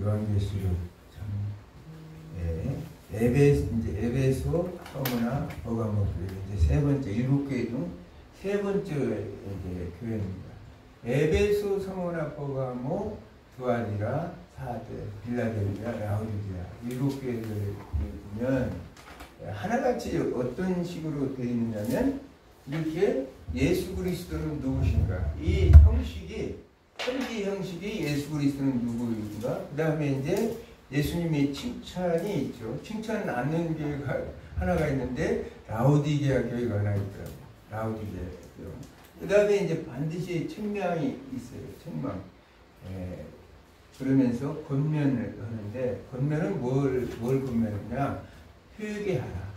요한계시록 참 에베소, 서머나, 버가모 교회 이제 세 번째 일곱 교회 중 세 번째 이제 교회입니다. 에베소, 서머나, 버가모, 두아디라, 사데, 빌라델비아, 라오디게아 일곱 교회를 보면 하나같이 어떤 식으로 되어 있느냐면 이렇게 예수 그리스도는 누구신가 이 형식이 편지 형식이 예수 그리스도는 누구인가 그 다음에 이제 예수님의 칭찬이 있죠. 칭찬 않는 교회가 하나가 있는데 라오디게아 교회가 하나 있더라고요. 라오디게아 교회. 그 다음에 이제 반드시 책망이 있어요. 책망. 그러면서 권면을 하는데 권면은 뭘 권면하냐? 회개하라.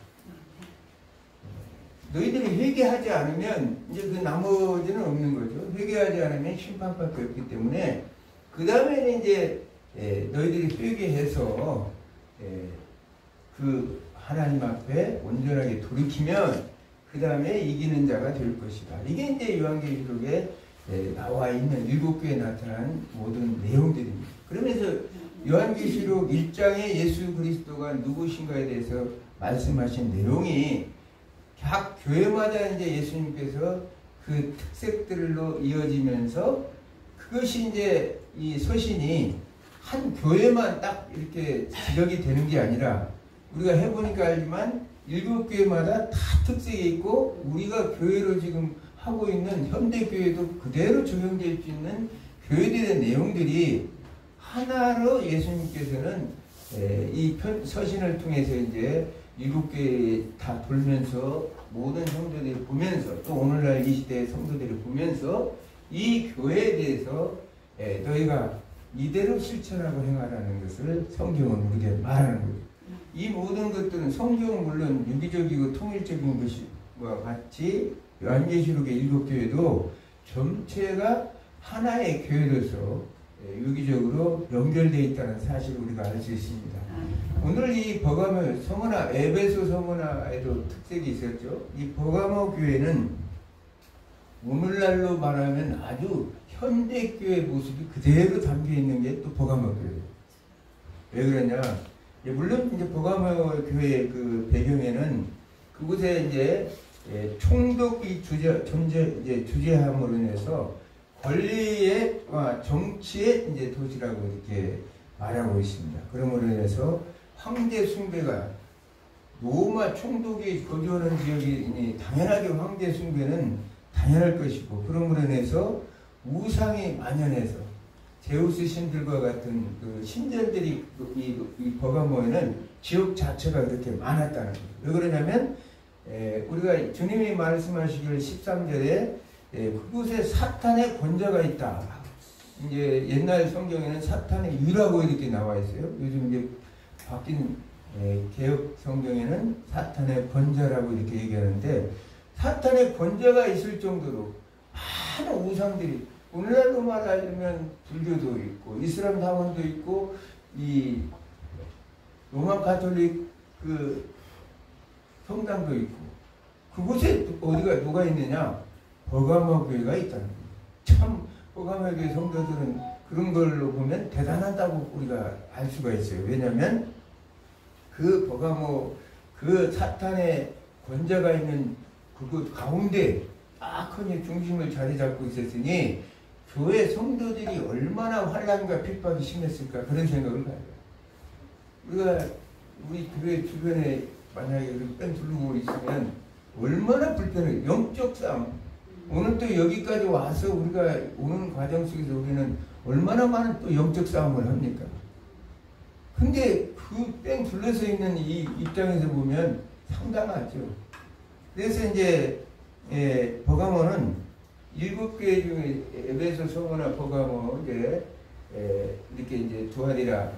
너희들이 회개하지 않으면 이제 그 나머지는 없는 거죠. 회개하지 않으면 심판밖에 없기 때문에 그 다음에는 이제 너희들이 회개해서 그 하나님 앞에 온전하게 돌이키면 그 다음에 이기는 자가 될 것이다. 이게 이제 요한계시록에 나와 있는 일곱 교회에 나타난 모든 내용들입니다. 그러면서 요한계시록 1장에 예수 그리스도가 누구신가에 대해서 말씀하신 내용이 각 교회마다 이제 예수님께서 그 특색들로 이어지면서 그것이 이제 이 서신이 한 교회만 딱 이렇게 지적이 되는 게 아니라 우리가 해보니까 알지만 일곱 교회마다 다 특색이 있고 우리가 교회로 지금 하고 있는 현대교회도 그대로 적용될 수 있는 교회들의 내용들이 하나로 예수님께서는 이 서신을 통해서 이제 일곱 교회 다 돌면서 모든 성도들이 보면서 또 오늘날 이 시대의 성도들이 보면서 이 교회에 대해서 너희가 이대로 실천하고 행하라는 것을 성경은 우리에게 말하는 거예요. 이 모든 것들은 성경은 물론 유기적이고 통일적인 것과 같이 요한계시록의 일곱 교회도 전체가 하나의 교회로서 유기적으로 연결되어 있다는 사실을 우리가 알 수 있습니다. 오늘 이 버가모 서머나 에베소 서머나에도 특색이 있었죠. 이 버가모 교회는 오늘날로 말하면 아주 현대교회 모습이 그대로 담겨 있는 게 또 버가모 교회예요. 왜 그러냐? 물론 이제 버가모 교회의 그 배경에는 그곳에 이제 총독이 주재함으로 인해서 권리의 정치의 이제 도시라고 이렇게 말하고 있습니다. 그러므로 인해서 황제 숭배가 로마 총독이 거주하는 지역이니 당연하게 황제 숭배는 당연할 것이고 그러므로 인해서 우상이 만연해서 제우스 신들과 같은 그 신전들이 이 버가모에는 지역 자체가 그렇게 많았다는 거예요. 왜 그러냐면 우리가 주님이 말씀하시길 13절에 그곳에 사탄의 권자가 있다. 이제 옛날 성경에는 사탄의 유라고 이렇게 나와 있어요. 요즘 이제 바뀐 개혁 성경에는 사탄의 권자라고 이렇게 얘기하는데 사탄의 권자가 있을 정도로 많은 우상들이 오늘날로 말하자면 불교도 있고 이슬람 다원도 있고 이 로마 가톨릭 그 성당도 있고 그곳에 어디가 누가 있느냐? 버가모 교회가 있다는 거예요. 참 버가모 교회 성도들은 그런 걸로 보면 대단하다고 우리가 알 수가 있어요. 왜냐하면 그 버가모 그 사탄의 권자가 있는 그곳 가운데 딱 중심을 자리 잡고 있었으니 교회 성도들이 얼마나 환난과 핍박이 심했을까 그런 생각을 가요. 우리가 우리 교회 주변에 만약에 뺑 둘르고 있으면 얼마나 불편해요. 영적 싸움. 오늘 또 여기까지 와서 우리가 오는 과정 속에서 우리는 얼마나 많은 또 영적 싸움을 합니까? 근데 그 뺑 둘러서 있는 이 입장에서 보면 상당하죠. 그래서 이제 버가모는 일곱 교회 중에 에베소, 서머나, 버가모 이렇게 이제 두아디라,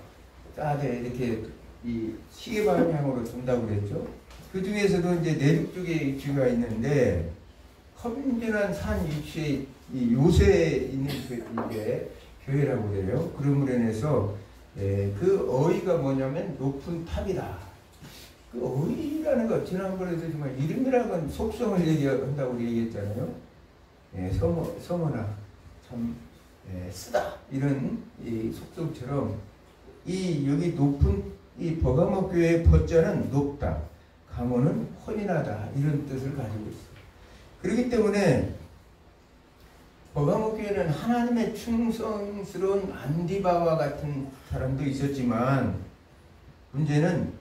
사데 이렇게 이 시계 방향으로 돈다고 그랬죠. 그 중에서도 이제 내륙 쪽에 위치가 있는데 험준한 산 위치에 이 요새에 있는 이제 교회라고 그래요. 그러므로 인해서 그 어휘가 뭐냐면 높은 탑이다. 그 어휘라는 거 지난번에도 정말 이름이라고는 속성을 얘기한다고 얘기했잖아요. 서머나 참 쓰다 이런 이 속성처럼 이 여기 높은 이 버가모 교회의 버자는 높다, 가모는 혼인하다 이런 뜻을 가지고 있어요. 그렇기 때문에 버가모 교회는 하나님의 충성스러운 안디바와 같은 사람도 있었지만 문제는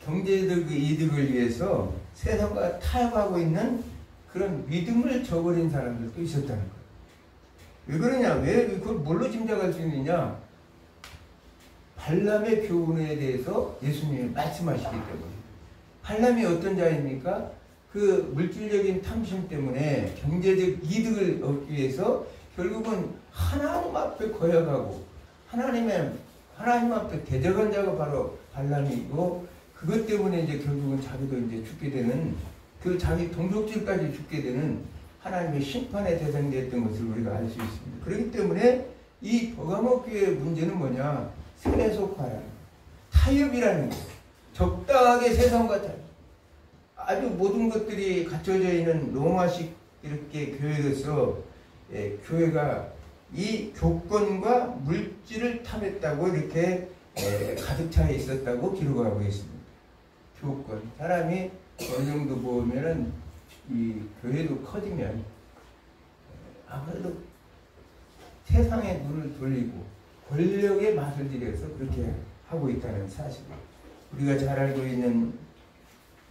경제적 이득을 위해서 세상과 타협하고 있는 그런 믿음을 저버린 사람들도 있었다는 거예요. 왜 그러냐? 왜 그걸 뭘로 짐작할 수 있느냐? 발람의 교훈에 대해서 예수님이 말씀하시기 때문에. 발람이 어떤 자입니까? 그 물질적인 탐심 때문에 경제적 이득을 얻기 위해서 결국은 하나님 앞에 거역하고 하나님 앞에 대적한 자가 바로 발람이고, 그것 때문에 이제 결국은 자기도 이제 죽게 되는, 그 자기 동족질까지 죽게 되는 하나님의 심판의 대상이 됐던 것을 우리가 알 수 있습니다. 그렇기 때문에 이 버가모 교회의 문제는 뭐냐? 세속화라는, 타협이라는 거예요. 적당하게 세상과 타협. 아주 모든 것들이 갖춰져 있는 로마식 이렇게 교회로서 교회가 이 교권과 물질을 탐했다고 이렇게 가득 차 있었다고 기록하고 있습니다. 교권. 사람이 어느 정도 보면은 이 교회도 커지면 아무래도 세상에 눈을 돌리고 권력의 맛을 들여서 그렇게 하고 있다는 사실. 우리가 잘 알고 있는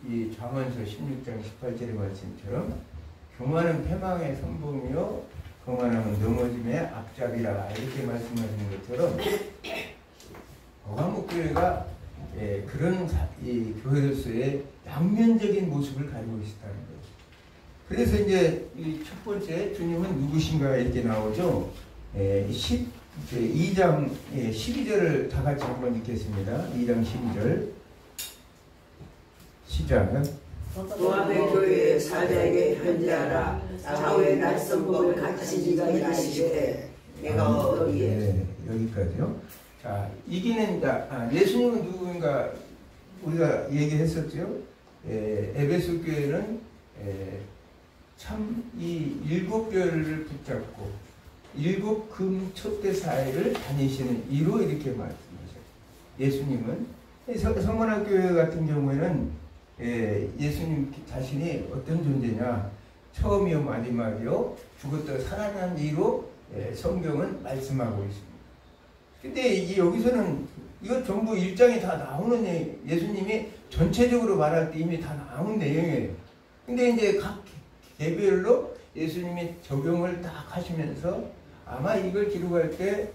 이 잠언서 16장 18절의 말씀처럼 교만은 패망의 선봉이요 거만함은 넘어짐의 앞잡이라 이렇게 말씀하시는 것처럼 버가모 교회가 그런 이 교회로서의 양면적인 모습을 가지고 있었다는 거예요. 그래서 이제 이 첫 번째 주님은 누구신가 이렇게 나오죠. 2장 12절을 다 같이 한번 읽겠습니다. 2장 12절 시작. 모함의 교회의 사자에게 현재하라. 좌우의 날성법을 같이 네가 이르시되 내가 어디에. 네, 여기까지요. 자, 이기는 자. 예수님은 누구인가 우리가 얘기했었죠. 에베소 교회는 참 이 7교회를 붙잡고 7금 촛대 사이를 다니시는 이로 이렇게 말씀하셨어요. 예수님은 성만학 교회 같은 경우에는 예수님 자신이 어떤 존재냐, 처음이요 마지막이요 죽었다 살아난 이로 성경은 말씀하고 있습니다. 근데 여기서는 이거 전부 1장에 다 나오는 예수님이 전체적으로 말할 때 이미 다 나온 내용이에요. 근데 이제 각 개별로 예수님이 적용을 딱 하시면서 아마 이걸 기록할 때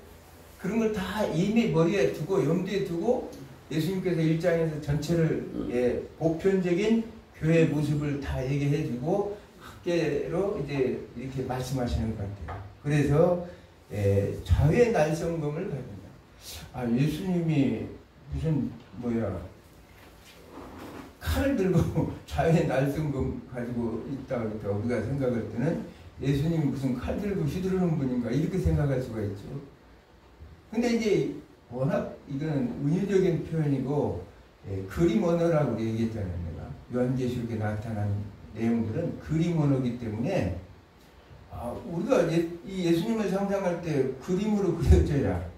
그런 걸 다 이미 머리에 두고 염두에 두고 예수님께서 1장에서 전체를 보편적인 교회의 모습을 다 얘기해주고 학계로 이제 이렇게 말씀하시는 것 같아요. 그래서 좌우의 날성금을 가진다. 예수님이 무슨 칼을 들고 좌우의 날성금 가지고 있다 그러니까 우리가 생각할 때는 예수님이 무슨 칼 들고 휘두르는 분인가 이렇게 생각할 수가 있죠. 근데 이제 워낙 이거는 은유적인 표현이고 그림 언어라고 얘기했잖아요. 내가 요한계시록에 나타난 내용들은 그림 언어이기 때문에 우리가 이 예수님을 상상할 때 그림으로 그려져야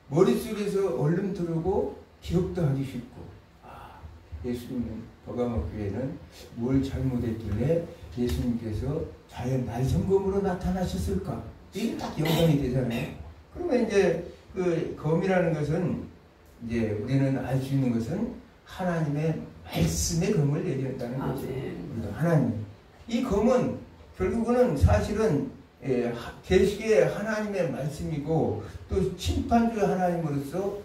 머릿속에서 얼른 들어오고 기억도 하기 쉽고 예수님은 버가모 교회는 뭘 잘못했길래 예수님께서 자연 날성검으로 나타나셨을까? 이게 딱 연관이 되잖아요. 그러면 이제 그 검이라는 것은 이제 우리는 알 수 있는 것은 하나님의 말씀의 검을 얘기한다는 거죠. 하나님. 이 검은 결국은 사실은 계시의 하나님의 말씀이고 또 심판주의 하나님으로서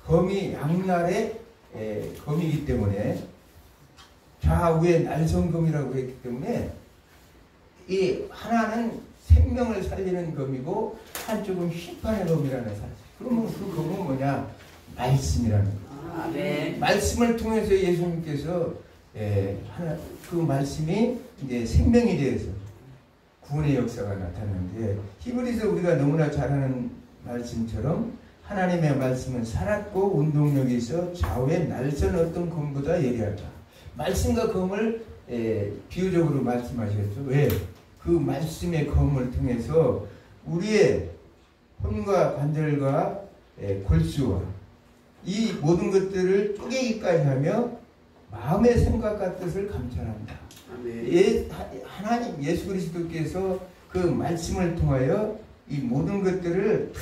검이 양날의 검이기 때문에 좌우의 날성검이라고 했기 때문에 이 하나는 생명을 살리는 검이고 한쪽은 심판의 검이라는 사실. 그러면 그 검은 뭐냐? 말씀이라는 거예요. 네. 말씀을 통해서 예수님께서 그 말씀이 이제 생명이 되어서 구원의 역사가 나타나는데 히브리서 우리가 너무나 잘 아는 말씀처럼 하나님의 말씀은 살았고 운동력이 있어 좌우의 날선 어떤 검보다 예리하다. 말씀과 검을 비유적으로 말씀하셨죠. 왜? 그 말씀의 검을 통해서 우리의 혼과 관절과 골수와 이 모든 것들을 쪼개기까지 하며 마음의 생각과 뜻을 감찰한다. 하나님 예수 그리스도께서 그 말씀을 통하여 이 모든 것들을 다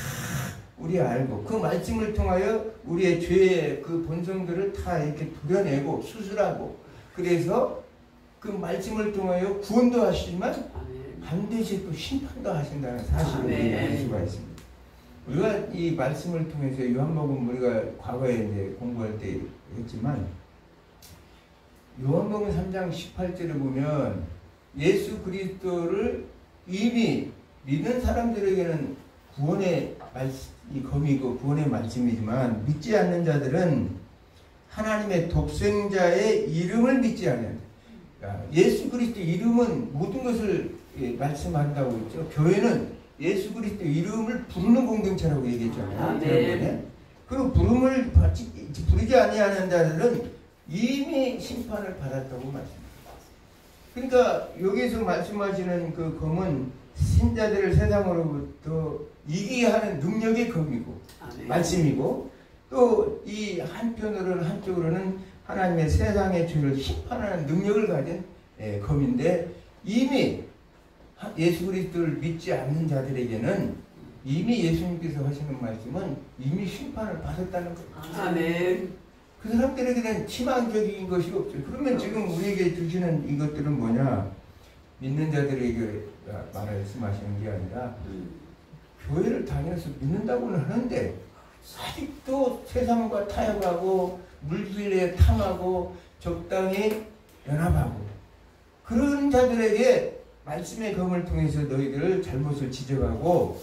우리 알고 그 말씀을 통하여 우리의 죄의 그 본성들을 다 이렇게 도려내고 수술하고 그래서 그 말씀을 통하여 구원도 하시지만 반드시 또 심판도 하신다는 사실을 우리가 알 수가 있습니다. 우리가 이 말씀을 통해서 요한복음 우리가 과거에 이제 공부할 때 했지만 요한복음 3장 18절에 보면 예수 그리스도를 이미 믿는 사람들에게는 구원의 이 검이고 구원의 말씀이지만 믿지 않는 자들은 하나님의 독생자의 이름을 믿지 않는다. 예수 그리스도 이름은 모든 것을 말씀한다고 했죠. 교회는 예수 그리스도 이름을 부르는 공동체라고 얘기했잖아요. 지난번에. 그 부름을 부르지 아니하는 자들은 이미 심판을 받았다고 말씀합니다. 그러니까 여기서 말씀하시는 그 검은 신자들을 세상으로부터 이기게 하는 능력의 검이고 말씀이고 또 이 한쪽으로는 하나님의 세상의 죄를 심판하는 능력을 가진 검인데 이미 예수 그리스도를 믿지 않는 자들에게는 이미 예수님께서 하시는 말씀은 이미 심판을 받았다는 거예요. 아멘. 그 사람들에게는 희망적인 것이 없죠. 그러면 지금 우리에게 주시는 이것들은 뭐냐? 믿는 자들에게 말씀하시는 게 아니라 교회를 다녀서 믿는다고는 하는데 아직도 세상과 타협하고 물질에 탐하고 적당히 연합하고 그런 자들에게 말씀의 검을 통해서 너희들 잘못을 지적하고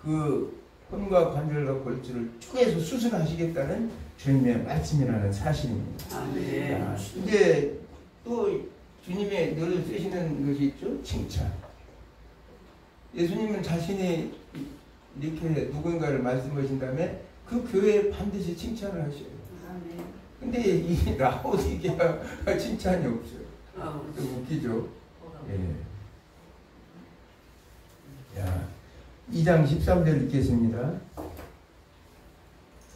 그 혼과 관절과 골수를 쪼개서 수술하시겠다는 주님의 말씀이라는 사실입니다. 아멘. 이제 또 주님의 늘 쓰시는 것이 있죠. 칭찬. 예수님은 자신이 이렇게 누군가를 말씀하신 다음에 그 교회에 반드시 칭찬을 하셔요. 근데 이 라오디게아가 칭찬이 없어요. 좀 웃기죠. 예. 야, 2장 13절 읽겠습니다.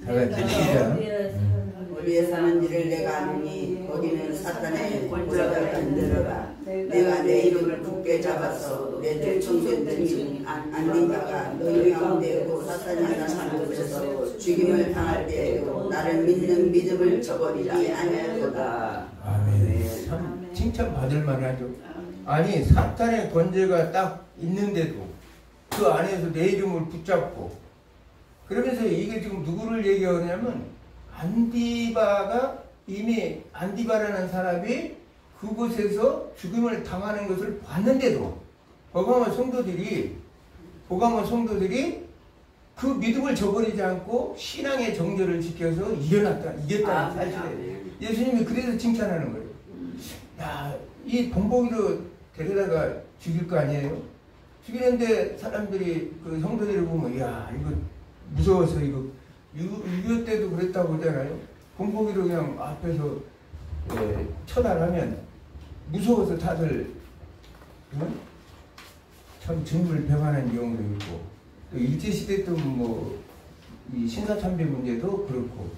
다 같이 시작. 우리의 사는 일을 내가 아느니 거기는 사탄의 권자가 흔들어가 내가 내 이름을 굳게 잡아서 내 죄 청소했더니 안된 자가 너희 가운데 또 사탄이 나타난 곳에서 죽임을 당할 때에도 나를 믿는 믿음을 저버리지 아니하도다. 아멘. 참 칭찬 받을 만하죠. 아니 사탄의 권세가 딱 있는데도 그 안에서 내 이름을 붙잡고 그러면서 이게 지금 누구를 얘기하냐면 안디바가 이미 안디바라는 사람이 그곳에서 죽임을 당하는 것을 봤는데도 보감원 성도들이 그 믿음을 저버리지 않고 신앙의 정절을 지켜서 이겼다는 사실이에요. 예수님이 그래서 칭찬하는 거예요. 야, 이 본보기로 데려다가 죽일 거 아니에요? 죽이는데 사람들이 그 성도들이 보면 야 이거 무서워서 이거 6.25 때도 그랬다고 하잖아요. 본보기로 그냥 앞에서 처단하면 무서워서 다들 참 증불병하는 경우도 있고 또 일제시대 때 이 신사참배 문제도 그렇고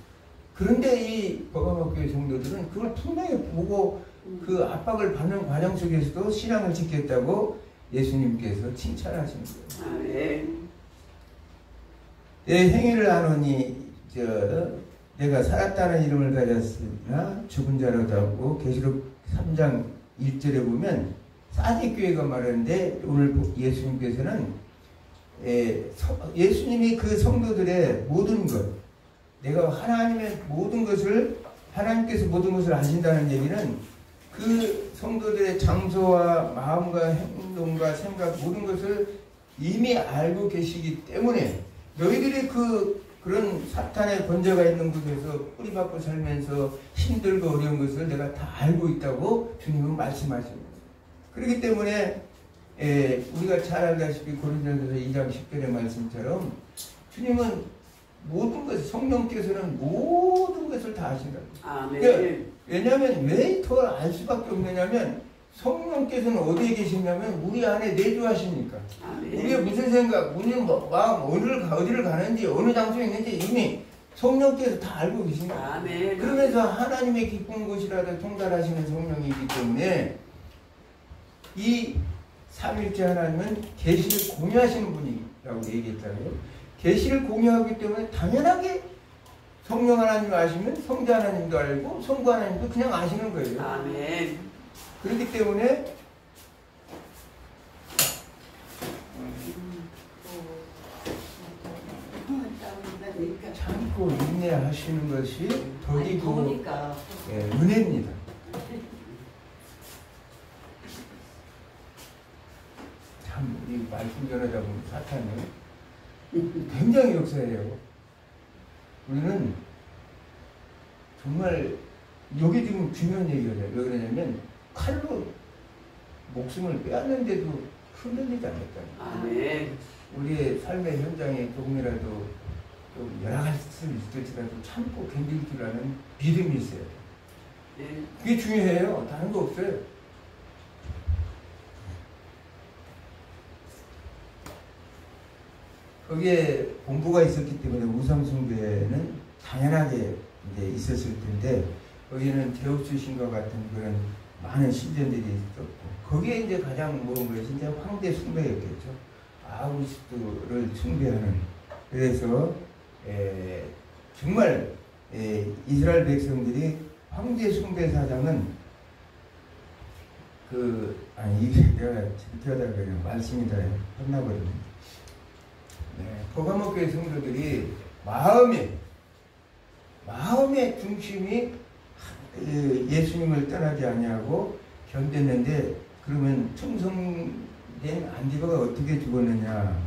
그런데 이 버가모교회 성도들은 그걸 분명히 보고 그 압박을 받는 과정 속에서도 신앙을 지켰다고 예수님께서 칭찬하신 거예요. 아멘. 내 행위를 아노니 내가 살았다는 이름을 가졌으나 죽은 자로 잡고 계시록 3장 1절에 보면 사디교회가 말하는데 오늘 예수님께서는 예수님이 그 성도들의 모든 것 내가 하나님의 모든 것을 하나님께서 모든 것을 아신다는 얘기는 그 성도들의 장소와 마음과 행동과 생각 모든 것을 이미 알고 계시기 때문에 너희들이 그런 사탄의 권세가 있는 곳에서 뿌리박고 살면서 힘들고 어려운 것을 내가 다 알고 있다고 주님은 말씀하십니다. 그렇기 때문에 우리가 잘 알다시피 고린도전서 2장 10절의 말씀처럼 주님은 모든 것, 성령께서는 모든 것을 다 아신다고. 아멘. 그러니까 왜냐하면 왜 더 알 수밖에 없느냐면 성령께서는 어디에 계시냐면 우리 안에 내주하시니까. 아멘. 우리의 무슨 생각, 우리 마음, 어디를 가는지, 어느 장소에 있는지 이미 성령께서 다 알고 계십니다. 아멘. 그러면서 하나님의 기쁜 곳이라도 통달하시는 성령이기 때문에 이 삼일째 하나님은 계시를 공유하시는 분이라고 얘기했잖아요. 계시를 공유하기 때문에 당연하게 성령 하나님을 아시면 성자 하나님도 알고 성부 하나님도 그냥 아시는 거예요. 아멘. 그렇기 때문에 참고 인내하시는 것이 덕이고 은혜입니다. 참, 이 말씀 전하다 보면 사탄은 굉장히 역사해요. 우리는 정말 여기 지금 중요한 얘기가 돼요. 왜 그러냐면 칼로 목숨을 빼앗는데도 흔들리지 않았다는 거예요. 아멘. 우리의 삶의 현장에 조금이라도 좀 열악할 수 있을지라도 참고 견딜 줄 아는 믿음이 있어야 돼요. 네. 그게 중요해요. 다른 거 없어요. 거기에 공부가 있었기 때문에 우상숭배는 당연하게 이제 있었을 텐데 거기는 제우스 신과 같은 그런 많은 신전들이 있었고 거기에 이제 가장 모은 것이 이제 황제 숭배였겠죠. 아우구스트를 숭배하는. 그래서 정말 이스라엘 백성들이 황제 숭배 사상은 이게 내가 창피하다 그래요. 말씀이 다 혼나거든요. 포가모 교회 성도들이 마음의 중심이 예수님을 떠나지 아니하고 견뎠는데 그러면 청성된 안디바가 어떻게 죽었느냐?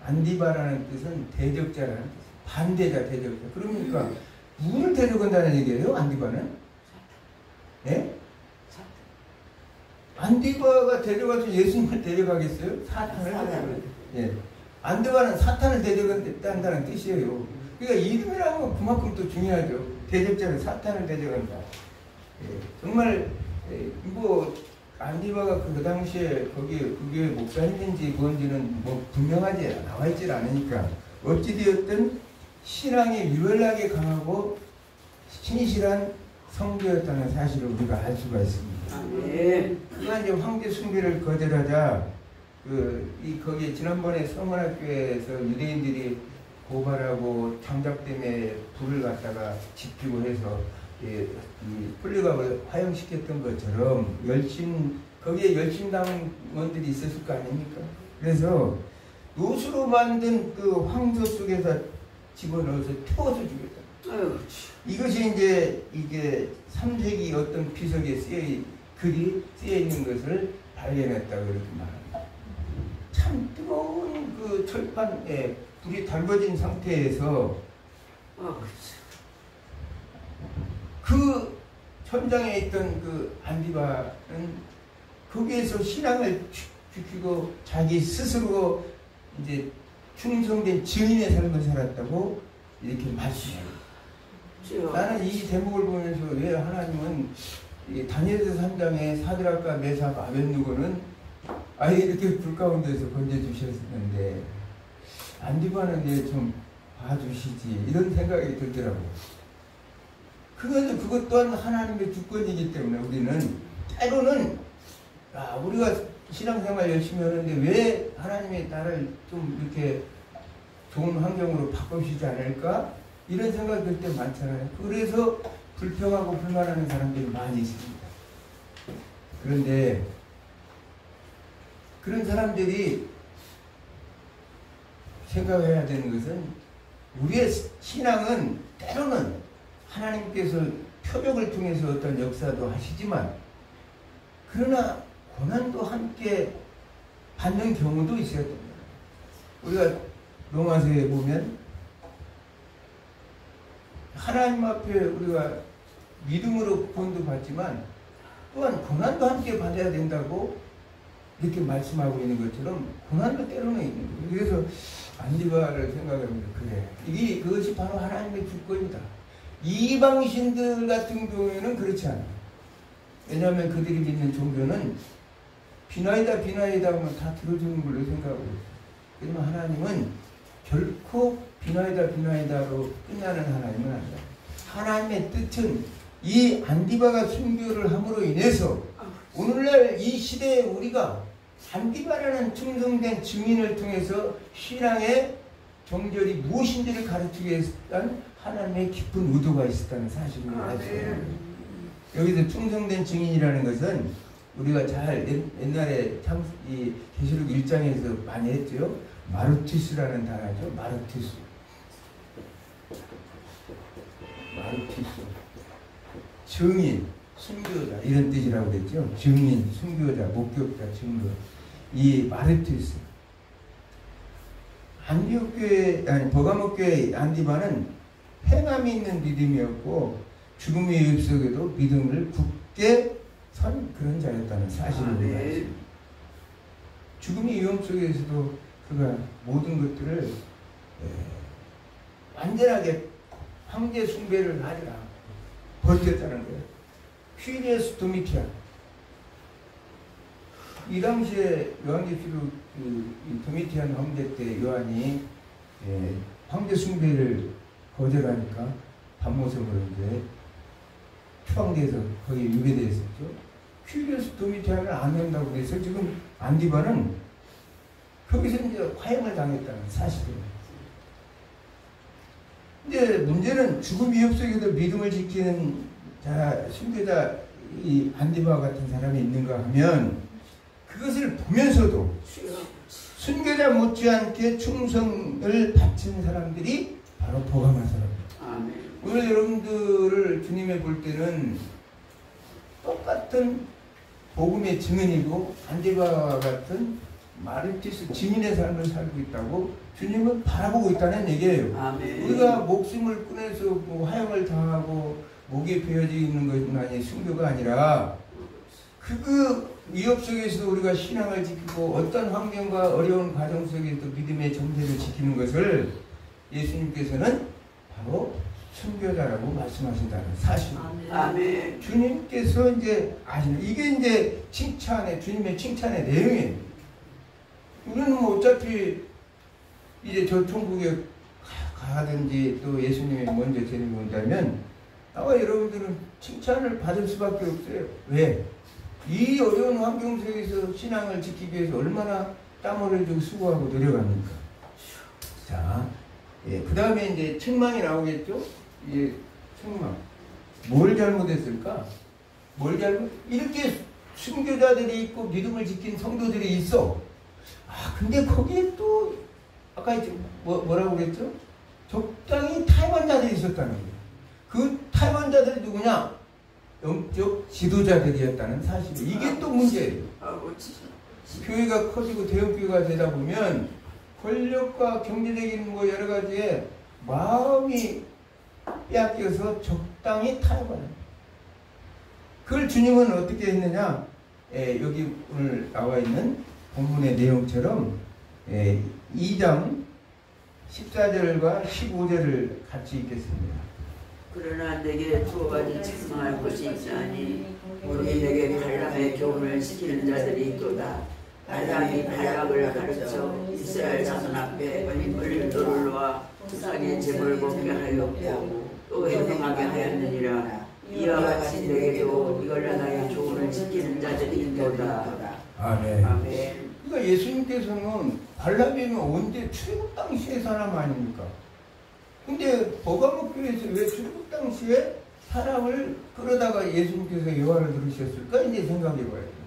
안디바라는 뜻은 대적자라는 뜻, 반대자, 대적자. 그러니까 누구를 대적한다는 얘기예요? 안디바는? 예? 안디바가 데려가서 예수님을 데려가겠어요? 사탄을? 예. 안디바는 사탄을 데려간다는 뜻이에요. 그러니까 이름이라는 건 그만큼 또 중요하죠. 대적자는 사탄을 데려간다. 예. 정말 안디바가 그 당시에 거기 그 교회 목사님인지 뭔지는 뭐 분명하지 나와 있질 않으니까 어찌되었든 신앙이 유별나게 강하고 신실한 성도였다는 사실을 우리가 알 수가 있습니다. 네. 그가 이제 황제 숭배를 거절하자 거기 지난번에 성원학교에서 유대인들이 고발하고 장작 때문에 불을 갖다가 지피고 해서 이 폴리갑을 화형시켰던 것처럼 거기에 열심당원들이 있었을 거 아닙니까? 그래서 노수로 만든 그 황소 속에서 집어넣어서 태워서 죽였다. 이것이 이제 이게 3세기 어떤 비석에 글이 쓰여 있는 것을 발견했다고 이렇게 말합니다. 참 뜨거운 그 철판에 불이 달궈진 상태에서 그 현장에 있던 그 안디바는 거기에서 신앙을 지키고 자기 스스로 이제 충성된 증인의 삶을 살았다고 이렇게 말씀해요. 나는 이 대목을 보면서 왜 하나님은 다니엘서 3장에 사드락과 메삭 아벳느고는 아예 이렇게 불 가운데서 건져주셨는데 안디바는 왜 좀 봐주시지 이런 생각이 들더라고요. 그것 또한 하나님의 주권이기 때문에 우리는 때로는 우리가 신앙생활 열심히 하는데 왜 하나님이 나를 좀 이렇게 좋은 환경으로 바꾸시지 않을까? 이런 생각이 들 때 많잖아요. 그래서 불평하고 불만하는 사람들이 많이 있습니다. 그런데 그런 사람들이 생각해야 되는 것은 우리의 신앙은 때로는 하나님께서 표적을 통해서 어떤 역사도 하시지만 그러나 고난도 함께 받는 경우도 있어야 됩니다. 우리가 로마서에 보면 하나님 앞에 우리가 믿음으로 구원도 받지만 또한 고난도 함께 받아야 된다고 이렇게 말씀하고 있는 것처럼 고난도 때로는 있는 거예요. 그래서 안디바를 생각하면 그래. 그것이 바로 하나님의 주권이다. 이방신들 같은 경우에는 그렇지 않아요. 왜냐하면 그들이 믿는 종교는 비나이다 하면 다 들어주는 걸로 생각하고 있어요. 그러면 하나님은 결코 비나이다로 끝나는 하나님은 아니야. 하나님의 뜻은 이 안디바가 순교를 함으로 인해서 오늘날 이 시대에 우리가 안디바라는 충성된 증인을 통해서 신앙의 정절이 무엇인지를 가르치기 위한 하나님의 깊은 의도가 있었다는 사실을 알죠. 여기서 충성된 증인이라는 것은 우리가 잘 옛날에 이 계시록 1장에서 많이 했죠. 마르티스라는 단어죠. 마르티스. 증인, 순교자 이런 뜻이라고 그랬죠. 증인, 순교자, 목격자, 증거. 이 마르티스. 버가모교회 안디바는 행함이 있는 믿음이었고 죽음의 위협 속에도 믿음을 굳게 선 그런 자였다는 사실을 우리가 알죠. 죽음의 위험 속에서도 그가 모든 것들을 완전하게 황제 숭배를 하리라 버텼다는 거예요. 퀴리에스 도미티아. 이 당시에 요한계시록 도미티안 황제 때 요한이 황제 숭배를 거절하니까 반모섬으로 이제 추방돼서 거기에 유배되어 있었죠. 퀴리에스 도미티안을 안 한다고 해서 지금 안디바는 거기서 이제 화형을 당했다는 사실입니다. 근데 문제는 죽음 위협 속에도 믿음을 지키는 순교자 이 안디바 같은 사람이 있는가 하면 그것을 보면서도 순교자 못지않게 충성을 바친 사람들이 바로 버가마 사람입니다. 오늘 여러분들을 주님에 볼 때는 똑같은 복음의 증인이고 안디바와 같은 마르티스 증인의 삶을 살고 있다고 주님은 바라보고 있다는 얘기예요. 아멘. 우리가 목숨을 끊어서 뭐 화형을 당하고 목에 베어져 있는 것만이 순교가 아니라 그 위협 속에서 우리가 신앙을 지키고 어떤 환경과 어려운 과정 속에서 믿음의 정체를 지키는 것을 예수님께서는 바로 순교자라고 말씀하신다는 사실. 아멘. 주님께서 이제 아시는 이게 이제 주님의 칭찬의 내용이에요. 우리는 뭐 어차피 이제 저 천국에 가든지 또 예수님이 먼저 데리고 온다면 나와 여러분들은 칭찬을 받을 수밖에 없어요. 왜? 이 어려운 환경 속에서 신앙을 지키기 위해서 얼마나 땀 흘리고 수고하고 노력합니까? 자, 그 다음에 이제 책망이 나오겠죠? 책망. 뭘 잘못했을까? 이렇게 순교자들이 있고 믿음을 지킨 성도들이 있어. 근데 거기에 또 아까 뭐라고 그랬죠? 적당히 타협자들이 있었다는 거예요. 그 타협자들이 누구냐? 영적 지도자들이었다는 사실. 이게 또 문제예요. 교회가 커지고 대형교회가 되다 보면 권력과 경제적인 뭐 여러 가지에 마음이 빼앗겨서 적당히 타협하는. 그걸 주님은 어떻게 했느냐? 여기 오늘 나와 있는 본문의 내용처럼 2장 14절과 15절을 같이 읽겠습니다. 그러나 내게 두 가지 책망할 것이 있자니 우리 내게 발람의 교훈을 시키는 자들이 있도다. 발람이 발락을 가르쳐 이스라엘 자손 앞에 물돌을 놓아 우상의 제물을 먹게 하였고 또 행동하게 하였느니라. 이와 같이 내게도 이걸 나의 교훈을 지키는 자들이 있도다. 아멘. 아멘. 그러니까 예수님께서는 발람이면 언제 출애굽 당시의 사람 아닙니까? 근데 버가모 교회에서 왜 출애굽 당시에 사람을 끌어다가 예수님께서 예화를 들으셨을까? 이제 생각해봐야 돼요.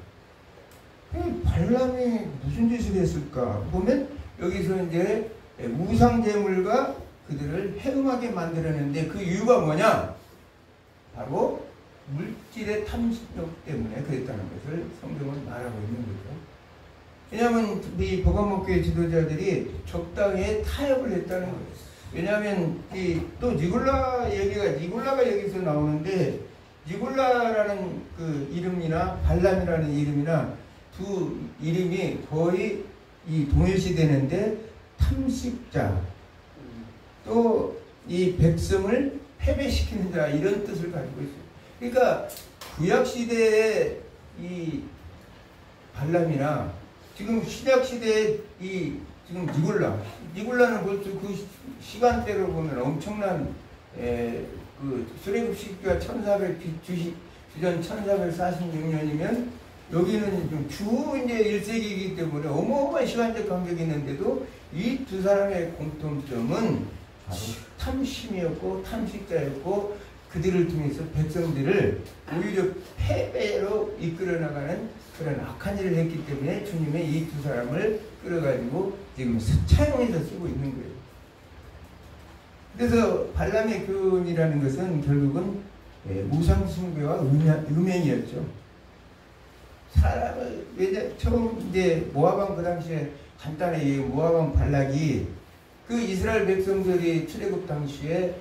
발람이 무슨 짓을 했을까? 보면 여기서 이제 우상제물과 그들을 해응하게 만들었는데 그 이유가 뭐냐? 바로 물질의 탐욕 때문에 그랬다는 것을 성경은 말하고 있는 거죠. 왜냐하면 이 버가모 교회 지도자들이 적당히 타협을 했다는 거예요. 왜냐하면 또 니골라가 여기서 나오는데 니골라라는 그 이름이나 발람이라는 이름이나 두 이름이 거의 동일시되는데 탐식자 또 이 백성을 패배시키는 자 이런 뜻을 가지고 있어요. 그러니까 구약 시대의 이 발람이나 지금 신약 시대의 이 지금 니골라는 벌써 그 시간대로 보면 엄청난 그 수레굽 시기가 주전 1446년이면 여기는 좀 이제 1세기이기 때문에 어마어마한 시간적 간격이 있는데도 이 두 사람의 공통점은 바로 탐심이었고 탐식자였고 그들을 통해서 백성들을 오히려 패배로 이끌어 나가는 그런 악한 일을 했기 때문에 주님의 이 두 사람을 끌어가지고 지금 차용해서 쓰고 있는 거예요. 그래서 발람의 교훈이라는 것은 결국은 우상숭배와 음행이었죠. 사람을 처음 이제 모압왕 그 당시에 간단히 모압왕 발락이 그 이스라엘 백성들이 출애굽 당시에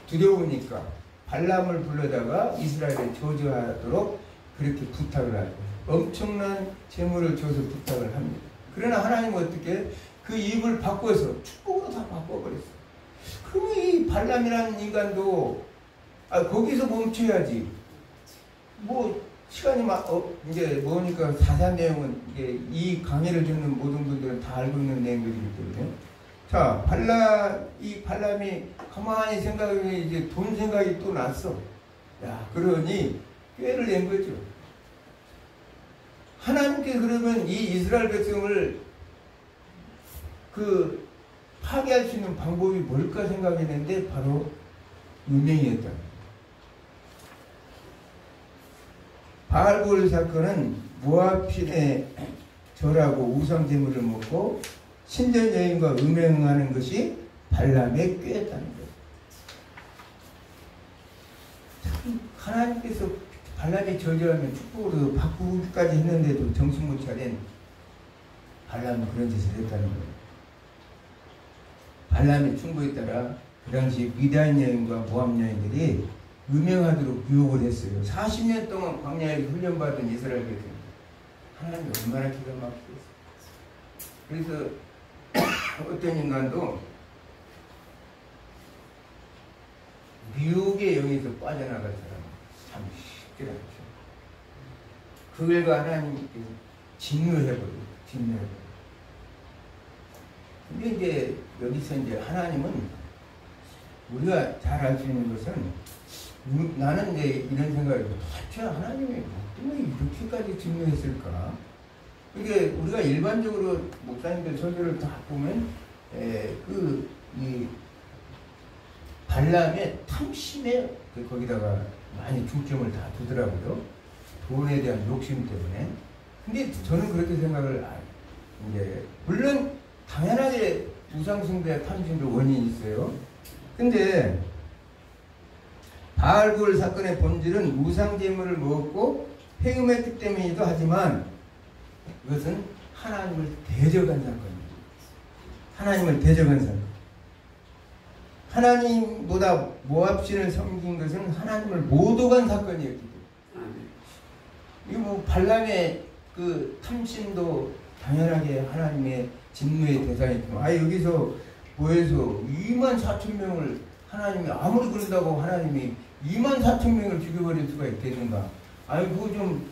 두려우니까 발람을 불러다가 이스라엘을 저주하도록 그렇게 부탁을 하죠. 엄청난 재물을 줘서 부탁을 합니다. 그러나 하나님은 어떻게 그 입을 바꿔서 축복으로 다 바꿔버렸어요. 그러면 이 발람이라는 인간도 거기서 멈춰야지. 뭐 시간이 이제 뭐니까 자세한 내용은 이제 이 강의를 듣는 모든 분들은 다 알고 있는 내용들이기 때문에 자 이 발람이 가만히 생각하면 이제 돈 생각이 또 났어. 야 그러니 꾀를 낸 거죠. 하나님께 그러면 이 이스라엘 백성을 그 파괴할 수 있는 방법이 뭘까 생각했는데 바로 음행이었다. 바알볼 사건은 모압신에 절하고 우상 제물을 먹고 신전 여인과 음행하는 것이 발람의 꾀였다는 거예요. 하나님께서 발람이 저주하면 축복으로 바꾸기까지 했는데도 정신 못 차린 발람은 그런 짓을 했다는 거예요. 발람의 충고에 따라 그 당시 미디안 여인과 모압 여인들이 음행하도록 유혹을 했어요. 40년 동안 광야에 훈련받은 이스라엘 백성. 하나님이 얼마나 기가 막히겠어요. 그래서 어떤 인간도 미혹의 영에서 빠져나갈 사람은 참 쉽지 않죠. 그 결과 하나님께서 진노해버려요. 근데 이제 여기서 이제 하나님은 우리가 잘 알 수 있는 것은 나는 이제 이런 생각이 도대체 하나님이 왜 이렇게까지 진노했을까? 이게 우리가 일반적으로 목사님들 설교를 다 보면 이 발람의 탐심에 거기다가 많이 중점을 다 두더라고요. 돈에 대한 욕심 때문에. 근데 저는 그렇게 생각을 이제 물론 당연하게 우상숭배 탐심도 원인이 있어요. 근데 바알볼 사건의 본질은 우상제물을 먹었고 행음했기 때문이기도 하지만 이것은 하나님을 대적한 사건입니다. 하나님을 대적한 사건. 하나님보다 모압신을 섬긴 것은 하나님을 모독한 사건이었기 때문에. 이거 뭐 발람의 그 탐심도 당연하게 하나님의 진노의 대상이지만 여기서 모여서 24,000명을 하나님이 아무리 그런다고 하나님이 24,000명을 죽여버릴 수가 있겠는가? 그거 좀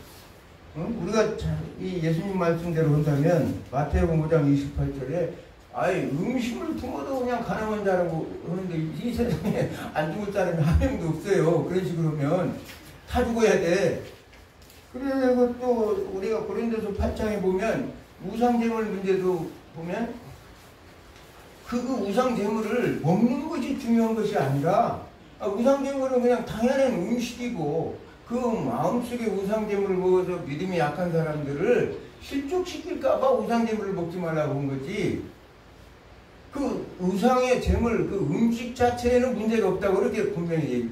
우리가 이 예수님 말씀대로 본다면 마태복음 5장 28절에 음식을 품어도 그냥 가난한 자라고 하는데 이 세상에 안 죽을 사람이 한 명도 없어요. 그런 식으로 하면 다 죽어야 돼. 그리고 또 우리가 고린도서 8장에 보면 우상제물 문제도 보면 그 우상제물을 먹는 것이 중요한 것이 아니라 우상제물은 그냥 당연한 음식이고 그 마음속에 우상제물을 먹어서 믿음이 약한 사람들을 실족시킬까봐 우상제물을 먹지 말라고 한 거지. 그 우상의 제물, 그 음식 자체에는 문제가 없다고 그렇게 분명히 얘기해요.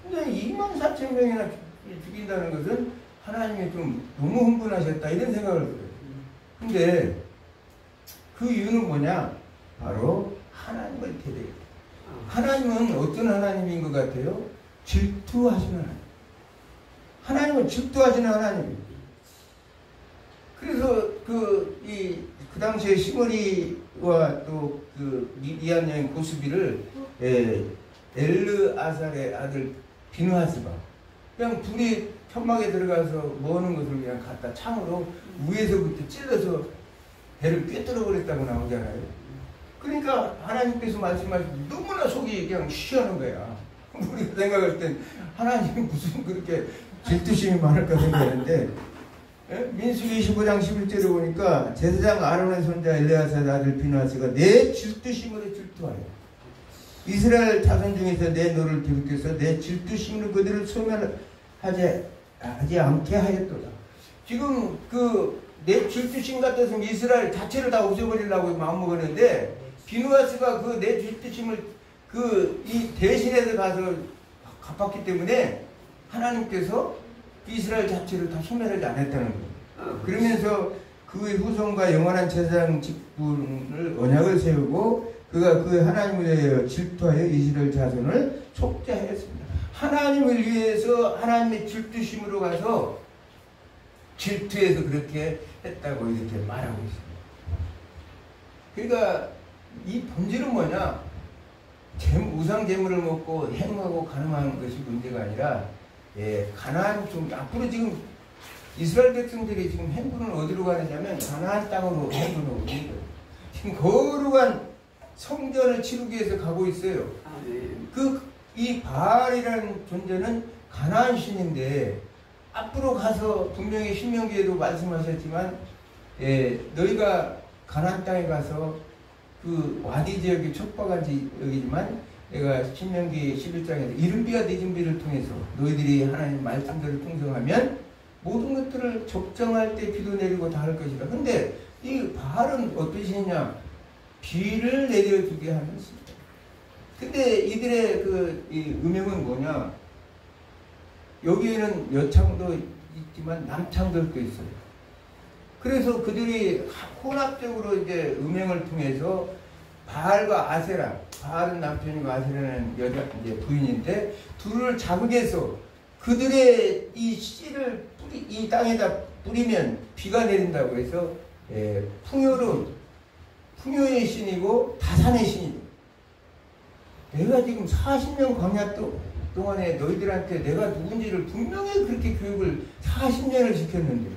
근데 24,000명이나 죽인다는 것은 하나님이 좀 너무 흥분하셨다 이런 생각을 들어요. 근데 그 이유는 뭐냐? 바로 하나님을 대적해요. 하나님은 어떤 하나님인 것 같아요? 질투하시는 하나님. 하나님은 질투하시는 하나님입니다. 그래서 그 당시에 시므리와 또 그 미디안 여인 고스비를 엘르아살의 아들 비느하스가 그냥 불이 천막에 들어가서 머는 것을 그냥 갖다 창으로 위에서부터 찔러서 배를 꿰뚫어 버렸다고 나오잖아요. 그러니까 하나님께서 말씀하시면 너무나 속이 그냥 쉬하는 거야. 우리가 생각할 땐 하나님이 무슨 그렇게 질투심이 많을까 생각하는데, 민수기 25장 11절에 보니까 제사장 아론의 손자 엘레아사의 아들 비누아스가 내 질투심으로 질투하여 이스라엘 자손 중에서 내 너를 비웃겨서 내 질투심으로 그들을 소멸하지 않게 하였도다. 지금 내 질투심 같아서 이스라엘 자체를 다 없애버리려고 마음먹었는데, 비누아스가 그 내 질투심을 이 대신해서 가서 갚았기 때문에 하나님께서 이스라엘 자체를 다 소멸하지 않았다는 거예요. 그러면서 그의 후손과 영원한 제사장 직분을 언약을 세우고 그가 그 하나님을 위하여 질투하여 이스라엘 자손을 속죄하였습니다. 하나님을 위해서 하나님의 질투심으로 가서 질투해서 그렇게 했다고 이렇게 말하고 있습니다. 그러니까 이 본질은 뭐냐? 우상 재물을 먹고 행하고 가늠하는 것이 문제가 아니라, 가나안 좀 앞으로 지금 이스라엘 백성들이 지금 행군을 어디로 가느냐면 가나안 땅으로 행군을 오고 있는 거예요. 지금 거룩한 성전을 치르기 위해서 가고 있어요. 이 바알이라는 존재는 가나안 신인데 앞으로 가서 분명히 신명기에도 말씀하셨지만, 너희가 가나안 땅에 가서 그 와디 지역이 촉박한 지역이지만 내가 신명기 11장에서 이른 비와 늦은 비를 통해서 너희들이 하나님 말씀대로 충성하면 모든 것들을 적정할 때 비도 내리고 다 할 것이다. 근데 이 바알은 어떤 신이냐? 비를 내려주게 하는 신이다. 근데 이들의 이 음행은 뭐냐? 여기에는 여창도 있지만 남창들도 있어요. 그래서 그들이 혼합적으로 이제 음행을 통해서 바알과 아세라, 바알은 남편이고 아세라는 여자 이제 부인인데 둘을 자극해서 그들의 이 씨를 이 땅에다 뿌리면 비가 내린다고 해서 풍요의 신이고 다산의 신이죠. 내가 지금 40년 광야 동안에 너희들한테 내가 누군지를 분명히 그렇게 교육을 40년을 시켰는데,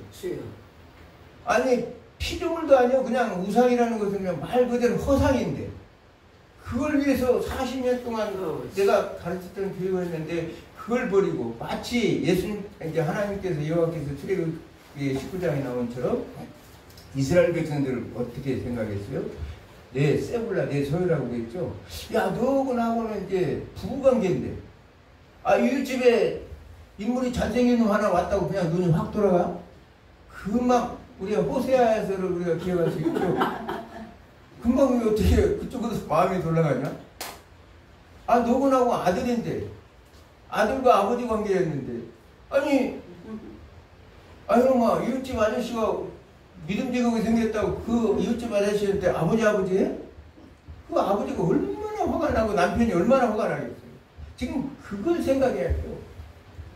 아니 피조물도 아니요, 그냥 우상이라는 것은 그냥 말 그대로 허상인데 그걸 위해서 40년 동안 내가 가르쳤던 교육을 했는데 그걸 버리고 마치 예수님, 이제 하나님께서 여호와께서 출애굽기 19장에 나온처럼 이스라엘 백성들을 어떻게 생각했어요? 내 세불라, 내 소유라고 그랬죠. 야, 너하고 나하고는 이제 부부관계인데, 이웃집에 인물이 잘생긴 놈 하나 왔다고 그냥 눈이 확 돌아가? 금방 우리가 호세아에서를 우리가 기억할 수 있죠. 금방 어떻게 그쪽으로 마음이 돌아가냐? 너하고 나하고 아들인데, 아들과 아버지 관계였는데, 이놈아, 이웃집 아저씨가 믿음직하게 생겼다고 그 이웃집 아저씨한테 아버지 해? 그 아버지가 얼마나 화가 나고 남편이 얼마나 화가 나겠어요. 지금 그걸 생각해야 돼요.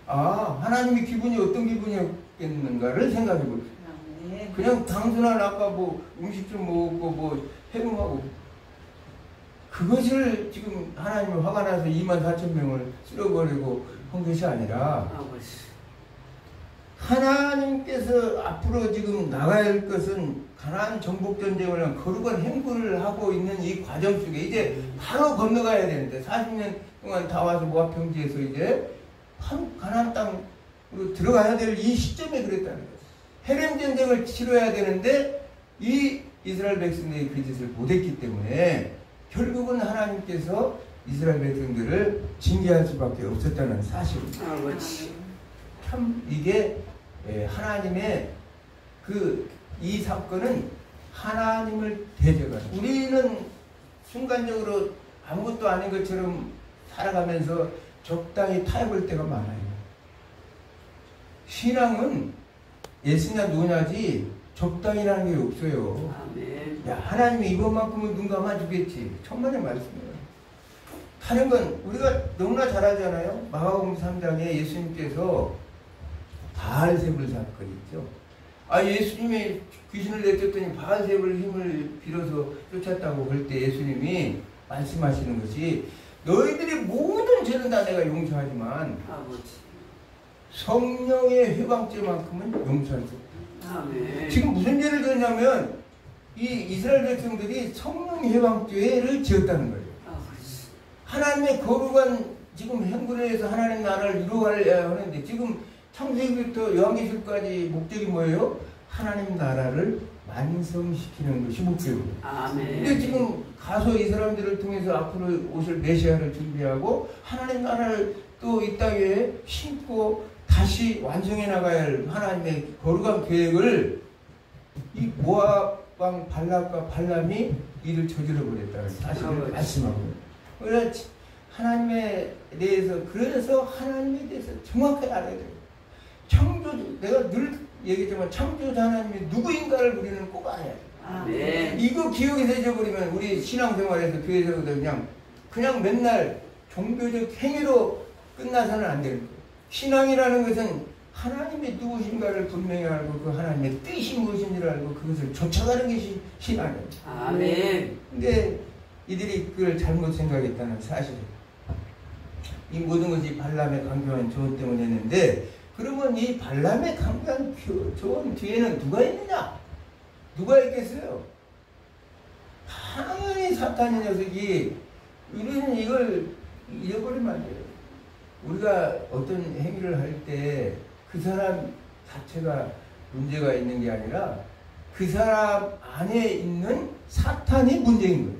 하나님의 기분이 어떤 기분이었겠는가를 생각해 보세요. 그냥 단순한 아까 음식 좀 먹고 해몽하고, 그것을 지금 하나님이 화가 나서 24,000명을 쓸어버리고 한 것이 아니라, 하나님께서 앞으로 지금 나가야 할 것은 가나안 정복 전쟁을 거룩한 행군을 하고 있는 이 과정 속에 이제 바로 건너가야 되는데, 40년 동안 다 와서 모압 평지에서 이제 바로 가나안 땅으로 들어가야 될 이 시점에 그랬다는 거예요. 헤렘 전쟁을 치러야 되는데 이 이스라엘 백성들이 그 짓을 못했기 때문에 결국은 하나님께서 이스라엘 백성들을 징계할 수밖에 없었다는 사실입니다. 참 이게 하나님의 이 사건은 하나님을 대적하는, 우리는 순간적으로 아무것도 아닌 것처럼 살아가면서 적당히 타협할 때가 많아요. 신앙은 예수냐 누구냐지 적당이라는 게 없어요. 야, 하나님이 이것만큼은 눈 감아주겠지. 천만의 말씀이에요. 다른 건 우리가 너무나 잘 알잖아요. 마가복음 3장에 예수님께서 바알세불 사건 있죠. 예수님이 귀신을 내쫓더니 바알세불 힘을 빌어서 쫓았다고 할 때 예수님이 말씀하시는 것이, 너희들이 모든 죄는 다 내가 용서하지만 성령의 회방죄만큼은 용서할 수 없다. 아멘. 지금 무슨 죄를 졌냐면 이 이스라엘 백성들이 성령 회방죄를 지었다는 거예요. 하나님의 거룩한 지금 행군에 의해서 하나님 나라를 이루어가야 하는데 지금 창세기부터 요한계시록까지 목적이 뭐예요? 하나님 나라를 완성시키는 것이 목적이에요. 아멘. 근데 지금 가서 이 사람들을 통해서 앞으로 오실 메시아를 준비하고 하나님 나라를 또 이 땅에 심고 다시 완성해 나가야 할 하나님의 거룩한 계획을 이 모압 왕 발락과 발람이 이를 저질러 버렸다는 사실을 말씀하고, 그래서 하나님에 대해서, 그래서 하나님에 대해서 정확하게 알아야 돼요. 창조주, 내가 늘 얘기했지만 창조자 하나님이 누구인가를 우리는 꼭 알아야 돼요. 아멘. 이거 기억에서 잊어버리면 우리 신앙생활에서 교회에서 그냥 맨날 종교적 행위로 끝나서는 안 되는 거예요. 신앙이라는 것은 하나님의 누구신가를 분명히 알고 그 하나님의 뜻이 무엇인지를 알고 그것을 쫓아가는 것이 신앙이에요. 아멘. 근데 이들이 그걸 잘못 생각했다는 사실이에요. 이 모든 것이 발람의 강경한 조언 때문에 했는데, 그러면 이 발람의 강경한 조언 뒤에는 누가 있느냐? 누가 있겠어요? 당연히 사탄의 녀석이 우리는 이걸 잊어버리면 안 돼요. 우리가 어떤 행위를 할 때 그 사람 자체가 문제가 있는 게 아니라 그 사람 안에 있는 사탄이 문제인 거예요.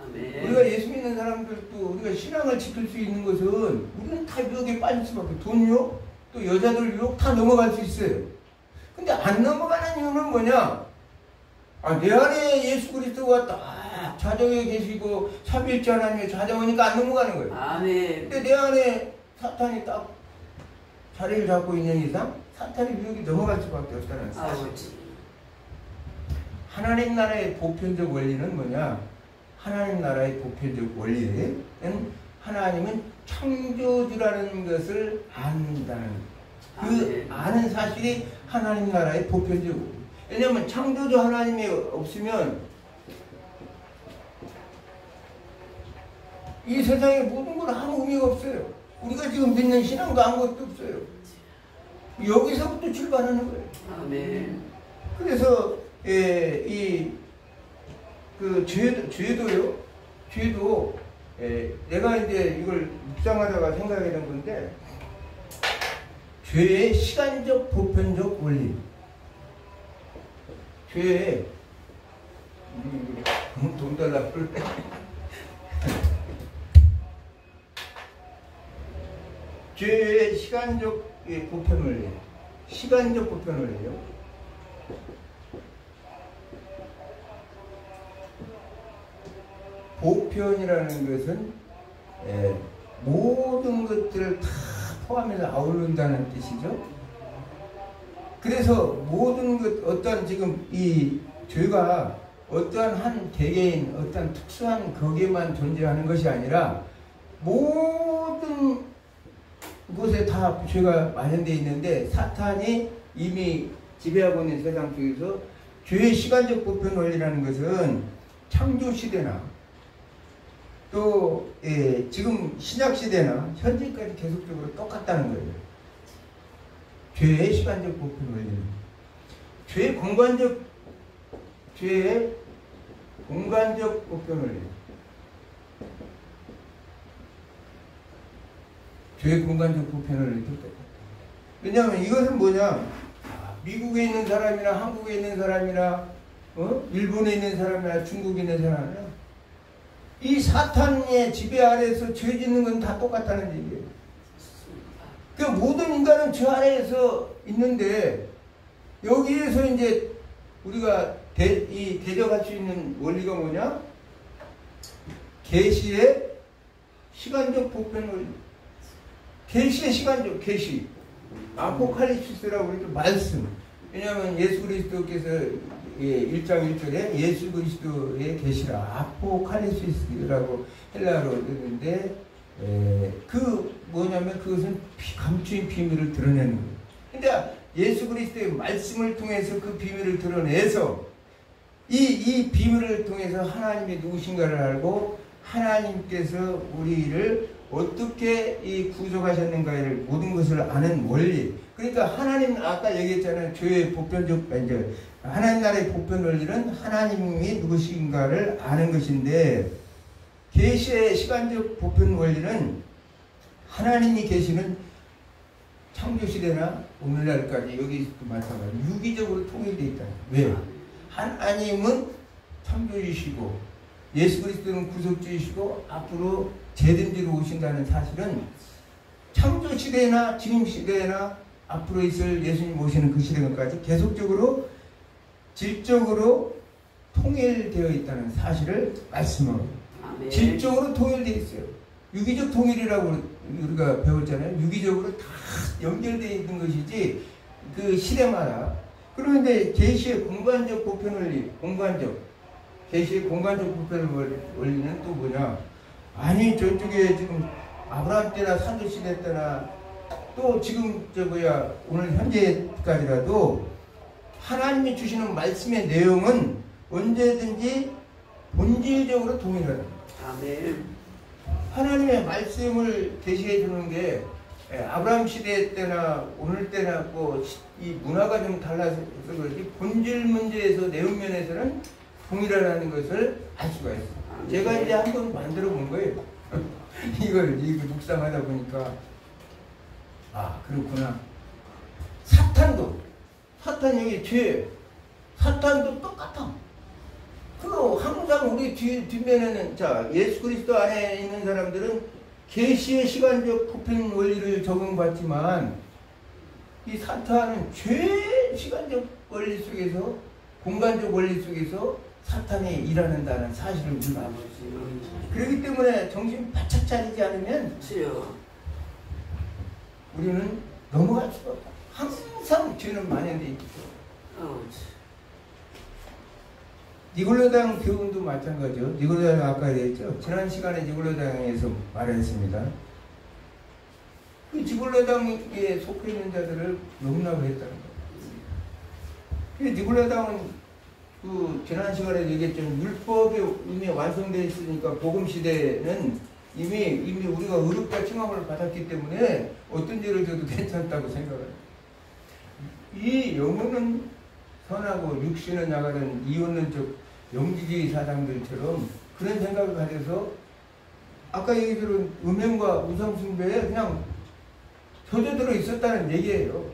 아멘. 우리가 예수 믿는 사람들도 우리가 신앙을 지킬 수 있는 것은 우리는 다 유혹에 빠질 수밖에, 돈 유혹, 또 여자들 유혹 다 넘어갈 수 있어요. 근데 안 넘어가는 이유는 뭐냐? 내 안에 예수 그리스도가 딱 자정에 계시고 삼위일체 하나님의 자정이니까 안 넘어가는 거예요. 아멘. 근데 내 안에 사탄이 딱 자리를 잡고 있는 이상 사탄의 유혹이 넘어갈 수밖에 없다는 사실. 하나님 나라의 보편적 원리는 뭐냐? 하나님 나라의 보편적 원리는 하나님은 창조주라는 것을 안다는, 그 아는 사실이 하나님 나라의 보편적 원리. 왜냐하면 창조주 하나님이 없으면 이 세상의 모든 건 아무 의미가 없어요. 우리가 지금 믿는 신앙도 아무것도 없어요. 여기서부터 출발하는 거예요. 아멘. 그래서 죄도 내가 이제 이걸 묵상하다가 생각하게 된 건데, 죄의 시간적 보편적 원리. 죄의 돈 달라 풀 죄의 시간적 보편 원리. 시간적 보편 원리요. 보편이라는 것은 모든 것들을 다 포함해서 아우른다는 뜻이죠. 그래서 모든 것, 어떤 지금 이 죄가 어떠한 한 개개인, 어떤 특수한 거기에만 존재하는 것이 아니라 모든 곳에 다 죄가 만연되어 있는데, 사탄이 이미 지배하고 있는 세상 속에서 죄의 시간적 보편 원리라는 것은 창조 시대나 또 지금 신약 시대나 현재까지 계속적으로 똑같다는 거예요. 죄의 시간적 보편 원리는 죄의 공간적 보편 원리. 죄의 공간적 보편 원리도 똑같다. 왜냐하면 이것은 뭐냐? 미국에 있는 사람이나 한국에 있는 사람이나 일본에 있는 사람이나 중국에 있는 사람이나 이 사탄의 지배 아래에서 죄 짓는 건 다 똑같다는 얘기예요. 그 모든 인간은 죄 아래에서 있는데, 여기에서 이제 우리가 대적할 수 있는 원리가 뭐냐? 계시의 시간적 보편 원리. 계시의 시간적, 계시. 아포칼립시스라고 그러죠. 말씀. 왜냐하면 예수 그리스도께서 1장 1절에 예수 그리스도의 계시라, 아포칼립시스라고 헬라어로 했는데, 그 뭐냐면 그것은 감추인 비밀을 드러내는 거예요. 근데 예수 그리스도의 말씀을 통해서 그 비밀을 드러내서 이 비밀을 통해서 하나님이 누구신가를 알고 하나님께서 우리를 어떻게 이 구속하셨는가를 모든 것을 아는 원리. 그러니까 하나님 아까 얘기했잖아요. 교회의 보편적 이제 하나님 나라의 보편 원리는 하나님이 누구신가를 아는 것인데 계시의 시간적 보편 원리는 하나님이 계시는 창조 시대나 오늘날까지 여기 마찬가지 유기적으로 통일되어 있다. 왜? 하나님은 창조주시고 예수 그리스도는 구속주이시고 앞으로 재림지로 오신다는 사실은 창조 시대나 지금 시대나 앞으로 있을 예수님 오시는 그 시대까지 계속적으로 질적으로 통일되어 있다는 사실을 말씀합니다. 질적으로 통일되어 있어요. 유기적 통일이라고 우리가 배웠잖아요. 유기적으로 다 연결되어 있는 것이지 그 시대마다. 그런데 계시의 공간적 보편 원리, 계시의 공간적 보편 원리는 또 뭐냐? 아니 저쪽에 지금 아브라함 때나 산도 시대 때나 또 지금 오늘 현재까지라도 하나님이 주시는 말씀의 내용은 언제든지 본질적으로 동일하다. 아멘. 하나님의 말씀을 계시해 주는 게 아브라함 시대 때나 오늘 때나 이 문화가 좀 달라서 그렇지 본질 문제에서 내용 면에서는 동일하다는 것을 알 수가 있어요. 제가 이제 한번 만들어 본 거예요. 이걸 묵상하다 보니까 아 그렇구나. 사탄 여기 죄 사탄도 똑같아. 그거 항상 우리 뒷면에는 자 예수 그리스도 안에 있는 사람들은 계시의 시간적 보편 원리를 적용받지만 이 사탄은 죄 시간적 원리 속에서 공간적 원리 속에서 사탄이 일하는다는 사실을 우리가 알고 있어요. 그렇기 때문에 정신 바짝 차리지 않으면 우리는 넘어갈 수가 없다. 항상 죄는 만연되어 있죠. 니골로당 교훈도 마찬가지죠. 니골로당 아까 얘기했죠. 지난 시간에 니골로당에서 말했습니다. 그 니골로당에 속해 있는 자들을 용납을 했다는 거예요. 니골로당은 지난 시간에 얘기했죠. 율법이 이미 완성되어 있으니까 복음 시대는 이미 우리가 의롭다 칭함을 받았기 때문에 어떤 죄를 져도 괜찮다고 생각해요. 이 영혼은 선하고 육신은 약하던 이혼론적 영지주의 사상들처럼 그런 생각을 가져서 아까 얘기 들은 음행과 우상숭배에 그냥 젖어들어 있었다는 얘기예요.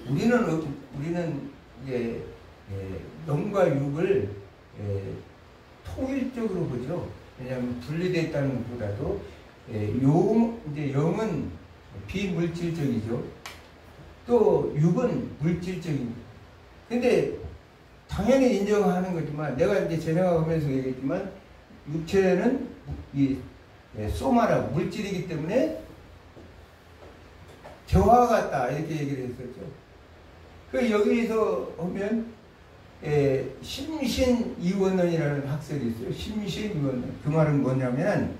우리는 이제 영과 육을 통일적으로 보죠. 왜냐하면 분리되어 있다는 것보다도 이제 영은 비물질적이죠. 또 육은 물질적입니다. 근데 당연히 인정하는 거지만 내가 이제 제 생각하면서 얘기했지만 육체는 이 소마라 물질이기 때문에 저와 같다 이렇게 얘기를 했었죠. 그 여기서 보면 심신이원론이라는 학설이 있어요. 심신이원론. 그 말은 뭐냐면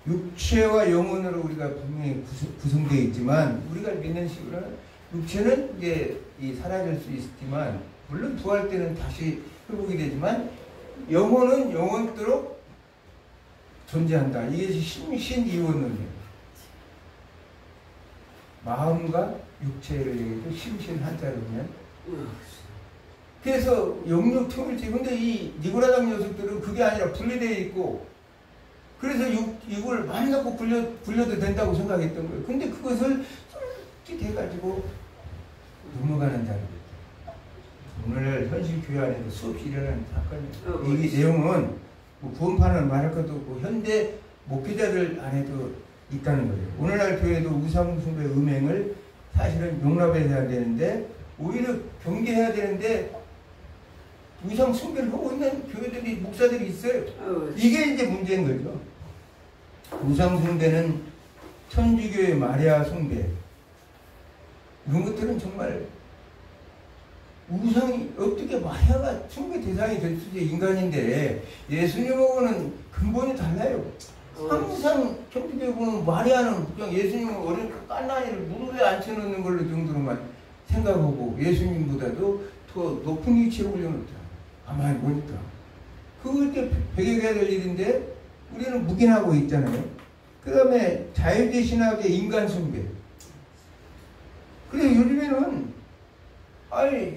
육체와 영혼으로 우리가 분명히 구성되어 있지만 우리가 믿는 식으로는 육체는 이제 사라질 수 있지만 물론 부활 때는 다시 회복이 되지만 영혼은 영원토록 존재한다. 이게 심신이원론이에요. 마음과 육체를 얘기해도 심신 한자로 보면 그래서 영육 통일체. 근데 이 니고라당 녀석들은 그게 아니라 분리되어 있고 그래서 육을 많이 갖고 굴려도 된다고 생각했던 거예요. 근데 그것을 솔직해가지고 넘어가는 자들. 오늘 현실 교회 안에서 수없이 일어나는 사건이에요. 이 내용은 구원판을 말할 것도 없고 현대 목회자들 안에도 있다는 거예요. 오늘날 교회도 우상숭배 음행을 사실은 용납해야 되는데 오히려 경계해야 되는데 우상숭배를 하고 있는 교회들이 목사들이 있어요. 이게 이제 문제인 거죠. 우상숭배는 천주교의 마리아 숭배 이런 것들은 정말 우상이 어떻게 마리아가 숭배 대상이 될 수 있는 인간인데 예수님하고는 근본이 달라요. 항상 천주교에 보면 마리아는 그냥 예수님을 어린 깐나니를 무릎에 앉혀놓는 걸로 정도로만 생각하고 예수님보다도 더 높은 위치에 올려놓더라. 가만히 보니까 그거 이제 배격해야 될 일인데 우리는 묵인하고 있잖아요. 그 다음에 자유주의 신학의 인간 숭배. 그래 요즘에는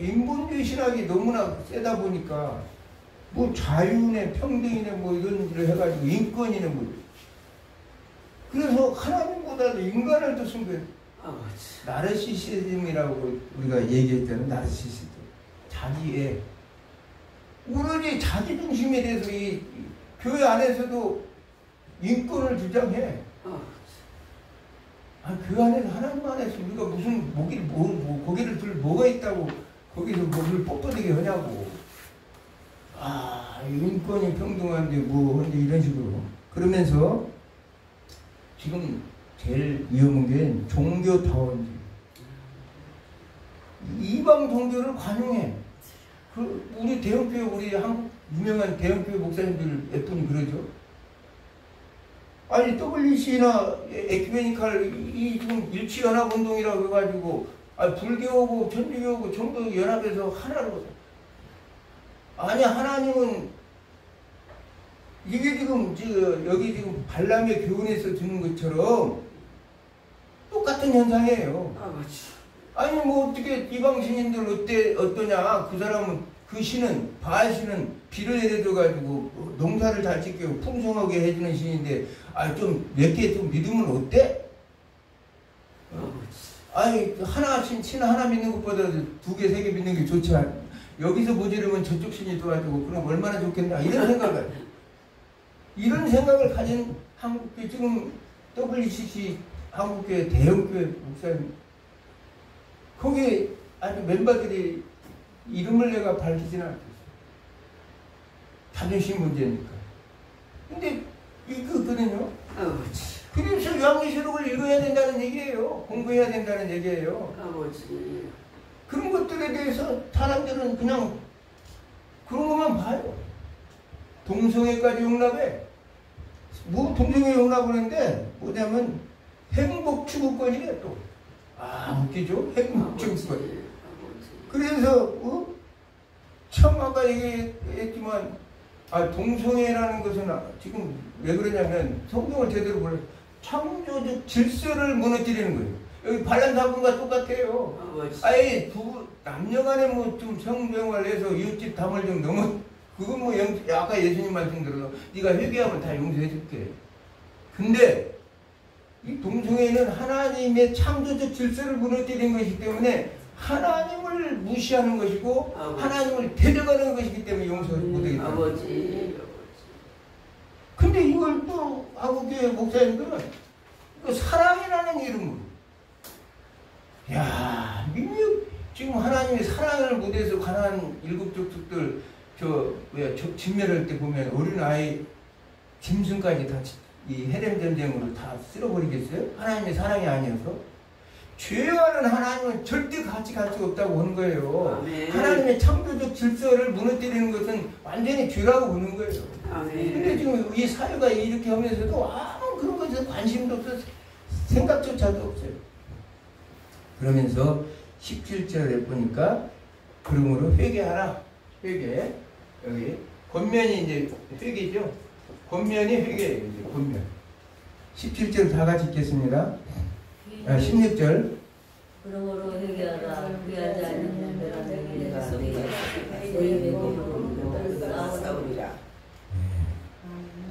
인본주의 신학이 너무나 세다 보니까 뭐 자유네 평등이네 뭐 이런 일을 해가지고 인권이네 뭐. 그래서 하나님보다도 인간을 더 숭배. 나르시시즘이라고 우리가 얘기했잖아요. 나르시시즘. 자기의 오로지 자기 중심에 대해서 이 교회 안에서도 인권을 주장해. 교회 안에서 하나님 안에서 우리가 무슨 고기를 들 뭐가 있다고 거기서 뭐를 뻣뻣하게 하냐고. 인권이 평등한데 뭐 근데 이런 식으로 그러면서 지금 제일 위험한 게 종교타원주의. 이방 종교를 관용해. 우리 대형교회, 우리 한국 유명한 대형교회 목사님들 몇 분이 그러죠. WC나 에큐메니칼 이 지금 일치연합운동이라고 해가지고 불교하고 천주교하고 전부 연합해서 하나로. 하나님은 이게 지금 여기 지금 발람의 교훈에서 주는 것처럼 똑같은 현상이에요. 뭐 어떻게 이방 신인들 어떠냐? 그 사람은 그 신은 바알 신은 비를 내려줘가지고 농사를 잘 짓고 풍성하게 해주는 신인데 좀 몇 개 좀 믿으면 어때? 신 하나 믿는 것보다 2개, 3개 믿는 게 좋지 않아? 여기서 모자르면 저쪽 신이 도와주고 그럼 얼마나 좋겠나? 이런 생각을 가진 한국교회 지금 WCC 한국교회 대형교회 목사님 거기 아주 멤버들이 이름을 내가 밝히지는 않겠어요. 자존심 문제니까. 근데 그거든요. 그래서 요한계시록을 읽어야 된다는 얘기예요. 공부해야 된다는 얘기예요. 그런 것들에 대해서 사람들은 그냥 그런 것만 봐요. 동성애까지 용납해. 동성애 용납을 하는데 뭐냐면 행복 추구권이래 또. 웃기죠? 행복 추구권. 그래서 참 아까 얘기했지만 동성애라는 것은 지금 왜 그러냐면 성경을 제대로 몰라요. 창조적 질서를 무너뜨리는 거예요. 여기 반란 사건과 똑같아요. 남녀간에 뭐 좀 성병활해서 이웃집 담을 좀 넘어 그건 뭐 아까 예수님 말씀 들어서 네가 회개하면 다 용서해줄게. 근데 이 동성애는 하나님의 창조적 질서를 무너뜨리는 것이기 때문에 하나님을 무시하는 것이고 하나님을 데려가는 것이기 때문에 용서를 못하겠다. 근데 이걸 또 한국교회 목사님들은 사랑이라는 이름으로 지금 하나님의 사랑을 못해서 가난한 일곱 족속들 진멸할 때 보면 어린아이 짐승까지 다 이 헤렘 전쟁으로 다 쓸어버리겠어요? 하나님의 사랑이 아니어서? 죄와는 하나님은 절대 같이 갈 수가 없다고 하는 거예요. 아멘. 하나님의 창조적 질서를 무너뜨리는 것은 완전히 죄라고 보는 거예요. 근데 지금 이 사회가 이렇게 하면서도 아무 그런 것에 관심도 없어요. 생각조차도 없어요. 그러면서 17절에 보니까 그러므로 회개하라. 회개. 여기 권면이 이제 회개죠. 권면이 회개예요. 이제 권면. 17절 다 같이 읽겠습니다. 16절. 그러므로 회개하라. 회개하지 않으면 내가 너희에게 싸우리라.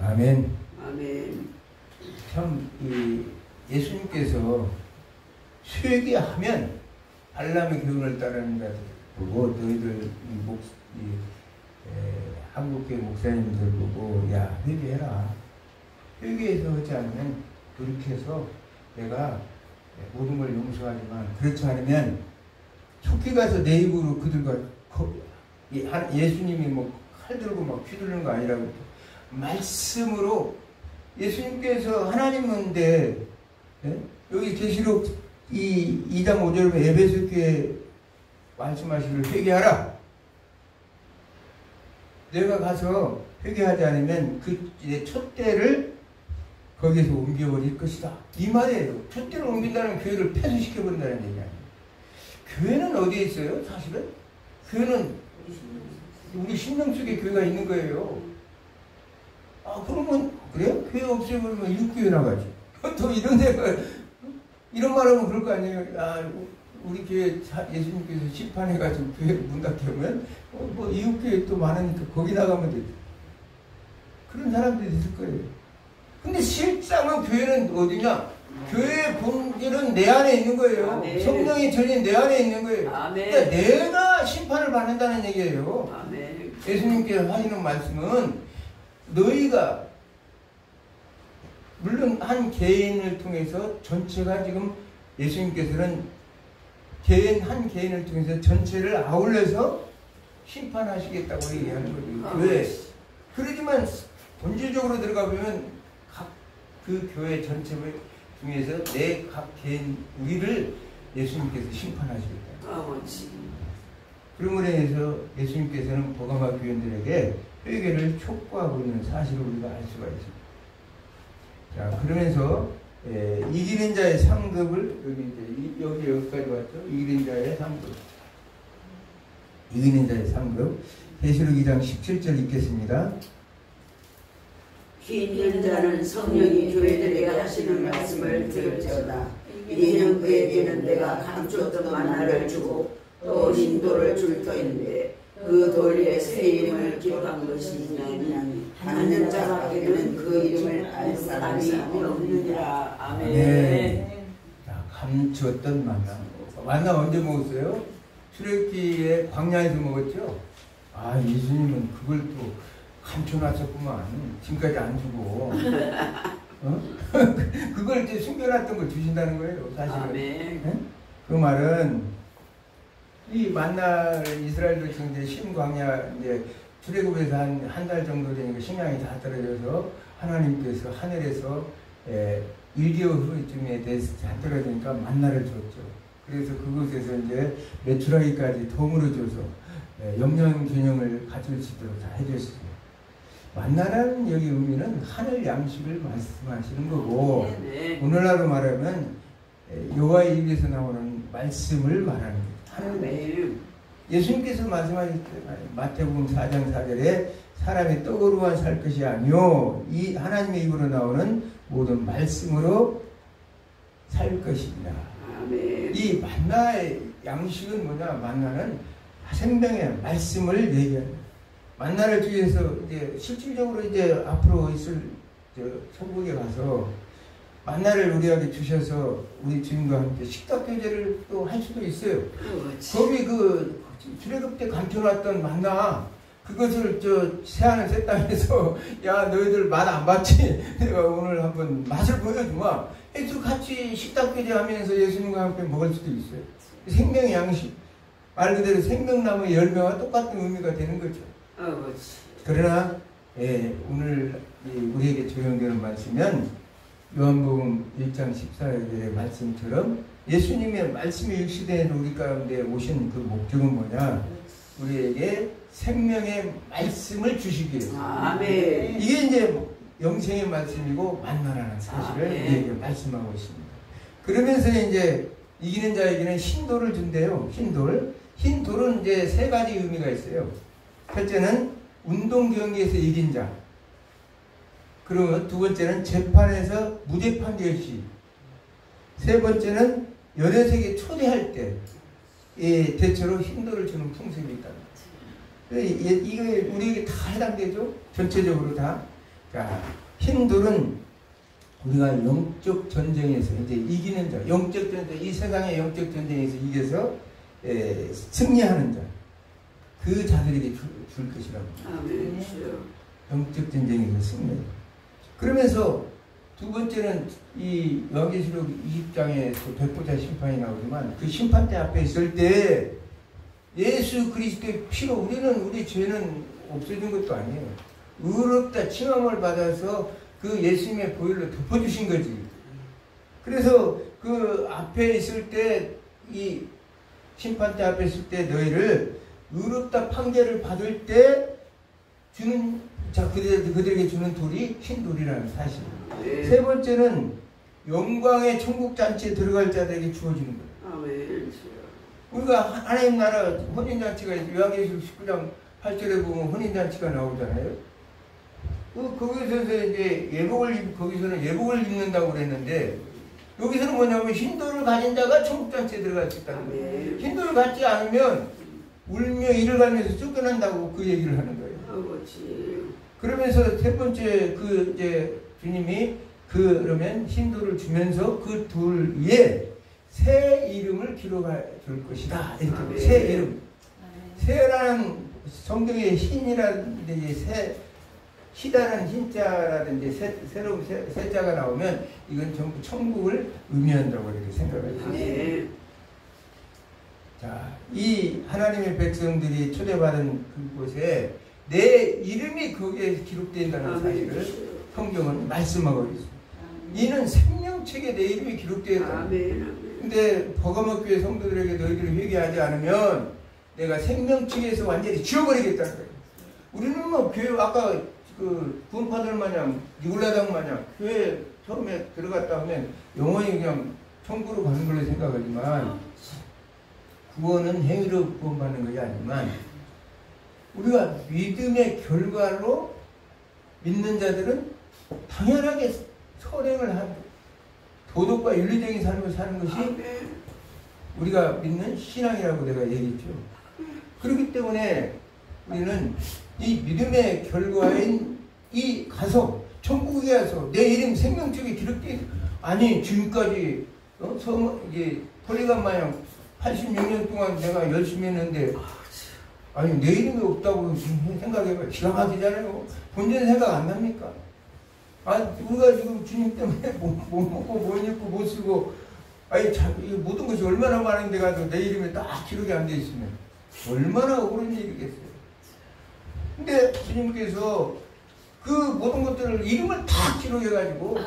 아멘. 아멘. 참 예수님께서 회개하면 발람의 교훈을 따르는 자들 보고 너희들 한국교회 목사님들 보고 야 회개해라. 회개해서 하지 않으면 돌이켜서 내가 모든 걸 용서하지만 그렇지 않으면 속히 가서 내 입으로 그들과 예수님이 뭐 칼 들고 막 휘두르는 거 아니라고 말씀으로 예수님께서 하나님인데 여기 계시록 2장 5절에 에베소 교회 말씀하시기를 회개하라. 내가 가서 회개하지 않으면 그 촛대를 거기에서 옮겨버릴 것이다. 이 말이에요. 촛대를 옮긴다는 교회를 폐쇄시켜버린다는 얘기 아니에요. 교회는 어디에 있어요? 사실은? 교회는 우리 심령 속에 교회가 있는 거예요. 아, 그러면, 그래요? 교회 없애버리면 육교회 나가지. 또 이런 데가, 이런 말 하면 그럴 거 아니에요? 아, 우리 교회 예수님께서 심판해가지고 교회를 문 닫게 하면, 뭐, 이웃교회 또 많으니까 거기 나가면 되지. 그런 사람들이 있을 거예요. 근데 실상은 교회는 어디냐? 교회의 본질은 내 안에 있는 거예요. 아멘. 성령이 전혀 내 안에 있는 거예요. 아멘. 그러니까 내가 심판을 받는다는 얘기예요. 아멘. 예수님께서 하시는 말씀은 너희가 물론 한 개인을 통해서 전체가 지금 예수님께서는 한 개인을 통해서 전체를 아울러서 심판하시겠다고 얘기하는 거죠. 교회. 그러지만 본질적으로 들어가 보면 각 그 교회 전체 중에서 내 각 개인 우리를 예수님께서 심판하시겠다. 아버지. 그러므로 인해서 예수님께서는 버가마 교인들에게 회개를 촉구하고 있는 사실을 우리가 알 수가 있습니다. 자, 그러면서 이기는 자의 상급을 여기까지 왔죠. 이기는 자의 상급. 이기는 자의 상급. 계시록 2장 17절 읽겠습니다. 키 있는 자는 성령이 교회들에게 하시는 말씀을 들을지어다. 이는 그에게는 내가 감추었던 만나를 주고 또 흰 돌을 줄 터인데 그 돌의 새 이름을 기록한 것이 아니냐니 받는 자밖에는 그 이름을 알 사람이 없느니라. 아멘. 자, 감추었던 만나. 만나 언제 먹었어요? 출애굽기에 광야에서 먹었죠. 아, 예수님은 그걸 또 감춰놨었구만. 지금까지 안 주고. 어? 그걸 이제 숨겨놨던 걸 주신다는 거예요, 사실은. 아멘. 네? 그 말은 이 만나를 이스라엘도 지금 이제 신광야 이제 출애굽에서 한 달 정도 되니까 식량이 다 떨어져서 하나님께서 하늘에서 1개월 후쯤에 대해서 다 떨어지니까 만나를 줬죠. 그래서 그곳에서 이제 메추라기까지 덤으로 줘서 영양 균형을 갖출 수 있도록 다 해줬어요. 만나라는 여기 의미는 하늘 양식을 말씀하시는 거고, 네. 오늘날로 말하면 여호와의 입에서 나오는 말씀을 말하는 거예요. 네. 예수님께서 말씀하실 때 마태복음 4장 4절에 사람의 떡으로만 살 것이 아니요 이 하나님의 입으로 나오는 모든 말씀으로 살 것이니라. 아멘. 이 만나의 양식은 뭐냐? 만나는 생명의 말씀을 얘기합니다. 만나를 주위해서 이제 실질적으로 이제 앞으로 있을 천국에 가서 만나를 우리에게 주셔서 우리 주님과 함께 식탁 교제를 또 할 수도 있어요. 그렇지. 거기 그 출애굽 때 감춰놨던 만나 그것을 새하늘 새 땅에서 야 너희들 맛 안 봤지? 내가 오늘 한번 맛을 보여주마. 해서 같이 식탁 교제하면서 예수님과 함께 먹을 수도 있어요. 생명의 양식 말 그대로 생명나무의 열매와 똑같은 의미가 되는 거죠. 그러나 오늘 우리에게 적용되는 말씀은 요한복음 1장 14절의 말씀처럼 예수님의 말씀이 일시대에 우리 가운데 오신 그 목적은 뭐냐? 우리에게 생명의 말씀을 주시기 위해서. 아멘. 이게 이제 영생의 말씀이고 만나라는 사실을 우리에게 말씀하고 있습니다. 그러면서 이제 이기는 자에게는 흰 돌을 준대요. 흰 돌. 흰 돌은 이제 세 가지 의미가 있어요. 첫째는 운동 경기에서 이긴 자. 그리고 두 번째는 재판에서 무죄 판결 시. 세 번째는 연회색에 초대할 때 대체로 흰 돌을 주는 풍습이 있다. 이거 우리에게 다 해당되죠? 전체적으로 다. 자, 흰 돌은 우리가 영적 전쟁에서 이제 이기는 자, 영적 전쟁, 이 세상의 영적 전쟁에서 이겨서 승리하는 자. 그 자들에게 줄 것이라고. 아멘. 영적 전쟁에서 승리. 그러면서 두 번째는 이 요한계시록 20장에 백보자 심판이 나오지만 그 심판대 앞에 있을 때 예수 그리스도의 피로 우리 죄는 없어진 것도 아니에요. 의롭다 칭함을 받아서 그 예수님의 보혈로 덮어주신 거지. 그래서 그 앞에 있을 때 이 심판대 앞에 있을 때 너희를 의롭다 판결을 받을 때 주는 그들에게 주는 돌이 흰 돌이라는 사실. 네. 세 번째는 영광의 천국 잔치에 들어갈 자들에게 주어지는 거예요. 아멘. 우리가 하나님 나라 혼인잔치가 요한계시록 19장 8절에 보면 혼인잔치가 나오잖아요. 거기서 이제 거기서는 예복을 입는다고 그랬는데, 여기서는 뭐냐면 흰돌을 가진 자가 천국잔치에 들어갈 수 있다는 거예요. 흰돌을 갖지 않으면 울며 이를 갈면서 쫓겨난다고 그 얘기를 하는 거예요. 그러면서 세 번째 이제 주님이 그러면 흰돌을 주면서 그 돌 위에 새 이름을 기록해 줄 것이다. 이렇게 새 이름. 새라는 성경에 흰이라든지 희다는 흰자라든지 새로운 새자가 나오면 이건 전부 천국을 의미한다고 이렇게 생각을 해요. 자, 이 하나님의 백성들이 초대받은 그곳에 내 이름이 거기에 기록된다는 사실을 성경은 말씀하고 있습니다. 이는 생명책에 내 이름이 기록되어 있다. 근데 버가모교회 성도들에게 너희들이 회개하지 않으면 내가 생명책에서 완전히 지워버리겠다는 거예요. 우리는 뭐 교회 아까 그 구원파들 마냥 니골라당 마냥 교회 처음에 들어갔다 하면 영원히 그냥 천국으로 가는 걸로 생각하지만, 구원은 행위로 구원받는 것이 아니지만 우리가 믿음의 결과로 믿는 자들은 당연하게 선행을 하고 도덕과 윤리적인 삶을 사는 것이 우리가 믿는 신앙이라고 내가 얘기했죠. 그렇기 때문에 우리는 이 믿음의 결과인 이 가서 천국에 가서 내 이름 생명책에 기록돼, 아니 지금까지 이게 폴리간 마냥 86년 동안 내가 열심히 했는데 아니 내 이름이 없다고 생각해봐. 기가 막히잖아요. 본전 생각 안 납니까? 우리가 지금 주님 때문에 못 먹고 못 입고 못 쓰고, 모든 것이 얼마나 많은데 가도 내 이름이 딱 기록이 안 돼 있으면 얼마나 억울한 일이겠어요. 근데 주님께서 그 모든 것들을 이름을 다 기록해가지고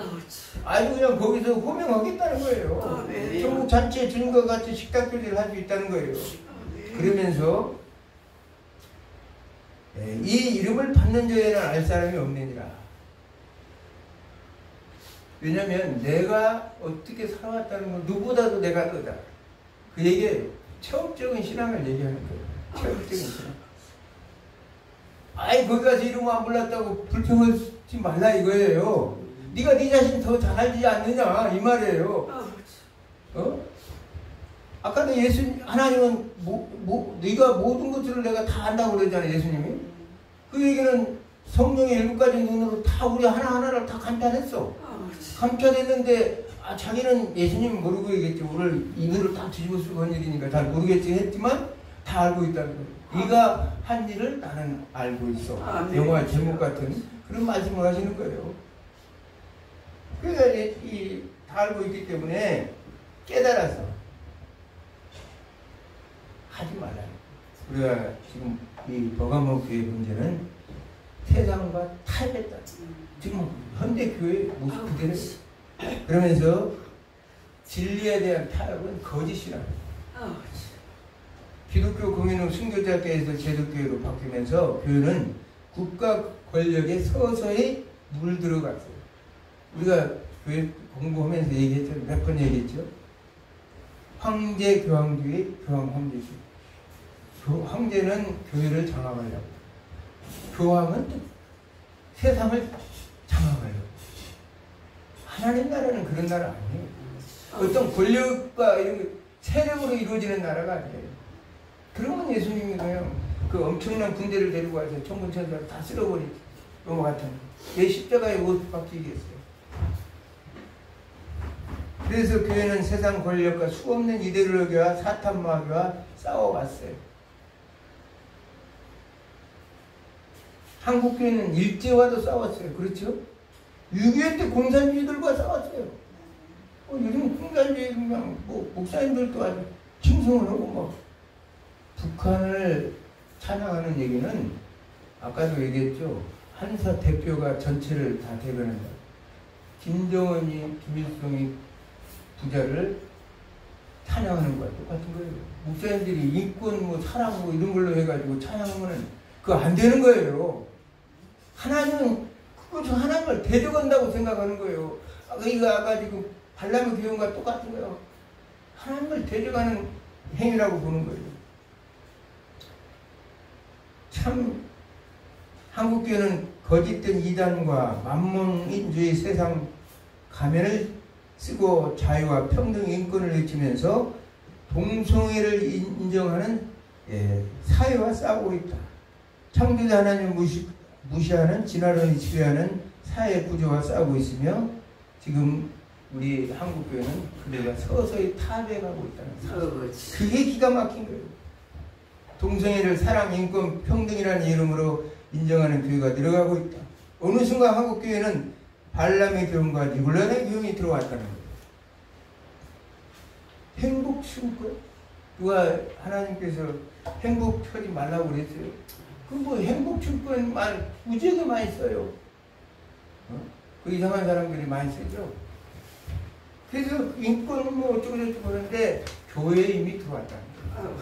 아주 그냥 거기서 호명하겠다는 거예요. 전국 잔치에 주님과 같이 식탁 교제를 할 수 있다는 거예요. 그러면서 이 이름을 받는 자에는 알 사람이 없느니라. 왜냐면 내가 어떻게 살아왔다는 건 누구보다도 내가 거다. 그 얘기예요. 체험적인 신앙을 얘기하는 거예요. 체험적인 신앙. 거기 가서 이름 안 불렀다고 불평하지 말라 이거예요. 네가 네 자신 더 잘 알지 않느냐 이 말이에요. 아까도 하나님은 네가 모든 것들을 내가 다 안다고 그러잖아요. 예수님이. 그 얘기는 성령의 7가지 눈으로 다 우리 하나하나를 다 감탄했어. 감탄했는데 자기는 예수님 모르고 얘기했지. 오늘 이들을 다 뒤집어 쓰고 한 일이니까 잘 모르겠지 했지만 다 알고 있다는 거예요. 네가 한 일을 나는 알고 있어. 영화 제목 같은 그런 말씀을 하시는 거예요. 그러니까 다 알고 있기 때문에 깨달아서 하지 말아요. 우리가 지금 이 버가모 교회 문제는 세상과 타협했다. 지금 현대 교회 모습 그대로. 그러면서 진리에 대한 타협은 거짓이라. 기독교 공인후 순교자교회에서 제독교회로 바뀌면서 교회는 국가 권력에 서서히 물들어갔어요. 우리가 교회 공부하면서 얘기했죠. 몇 번 얘기했죠. 황제 교황주의, 교황 황제주의. 황제는 교회를 장악하려고, 교황은 또 세상을 장악하려고. 하나님 나라는 그런 나라 아니에요. 어떤 권력과 이런 세력으로 이루어지는 나라가 아니에요. 그러면 예수님이 그냥 그 엄청난 군대를 데리고 와서 천군천사를 다 쓸어버리지. 요거 같은 왜 십자가에 못 박히겠어요. 그래서 교회는 세상 권력과 수없는 이데올로기와 사탄 마귀와 싸워왔어요. 한국 교회는 일제와도 싸웠어요. 그렇죠? 6.25 때 공산주의들과 싸웠어요. 요즘 공산주의 그냥 목사님들도 아주 칭송을 하고 막. 북한을 찬양하는 얘기는 아까도 얘기했죠. 한사 대표가 전체를 다 대변한다. 김정은이, 김일성이 부자를 찬양하는 거야. 똑같은 거예요. 목사님들이 인권, 사랑 이런 걸로 해가지고 찬양하면 그거 안 되는 거예요. 하나님은 그것을 하나님을 대적한다고 생각하는 거예요. 이거 아까 지금 발람의 교훈과 똑같은 거예요. 하나님을 대적하는 행위라고 보는 거예요. 참 한국교회는 거짓된 이단과 만몬인주의 세상 가면을 쓰고 자유와 평등 인권을 외치면서 동성애를 인정하는 사회와 싸우고 있다. 창조자 하나님을 무시하는 진화론이 지배하는 사회 구조와 싸우고 있으며 지금 우리 한국교회는 그대가 서서히 타배가고 있다는 사실. 그게 기가 막힌 거예요. 동성애를 사랑, 인권, 평등이라는 이름으로 인정하는 교회가 늘어가고 있다. 어느 순간 한국교회는 발람의 교훈과 니골라의 교훈이 들어왔다는 거예요. 행복 추구권? 누가 하나님께서 행복 처리 말라고 그랬어요? 그 뭐 행복 추구권 말 무지하게 많이 써요. 그 이상한 사람들이 많이 쓰죠. 그래서 인권 뭐 어쩌고저쩌고 하는데 교회에 이미 들어왔다는 거예요.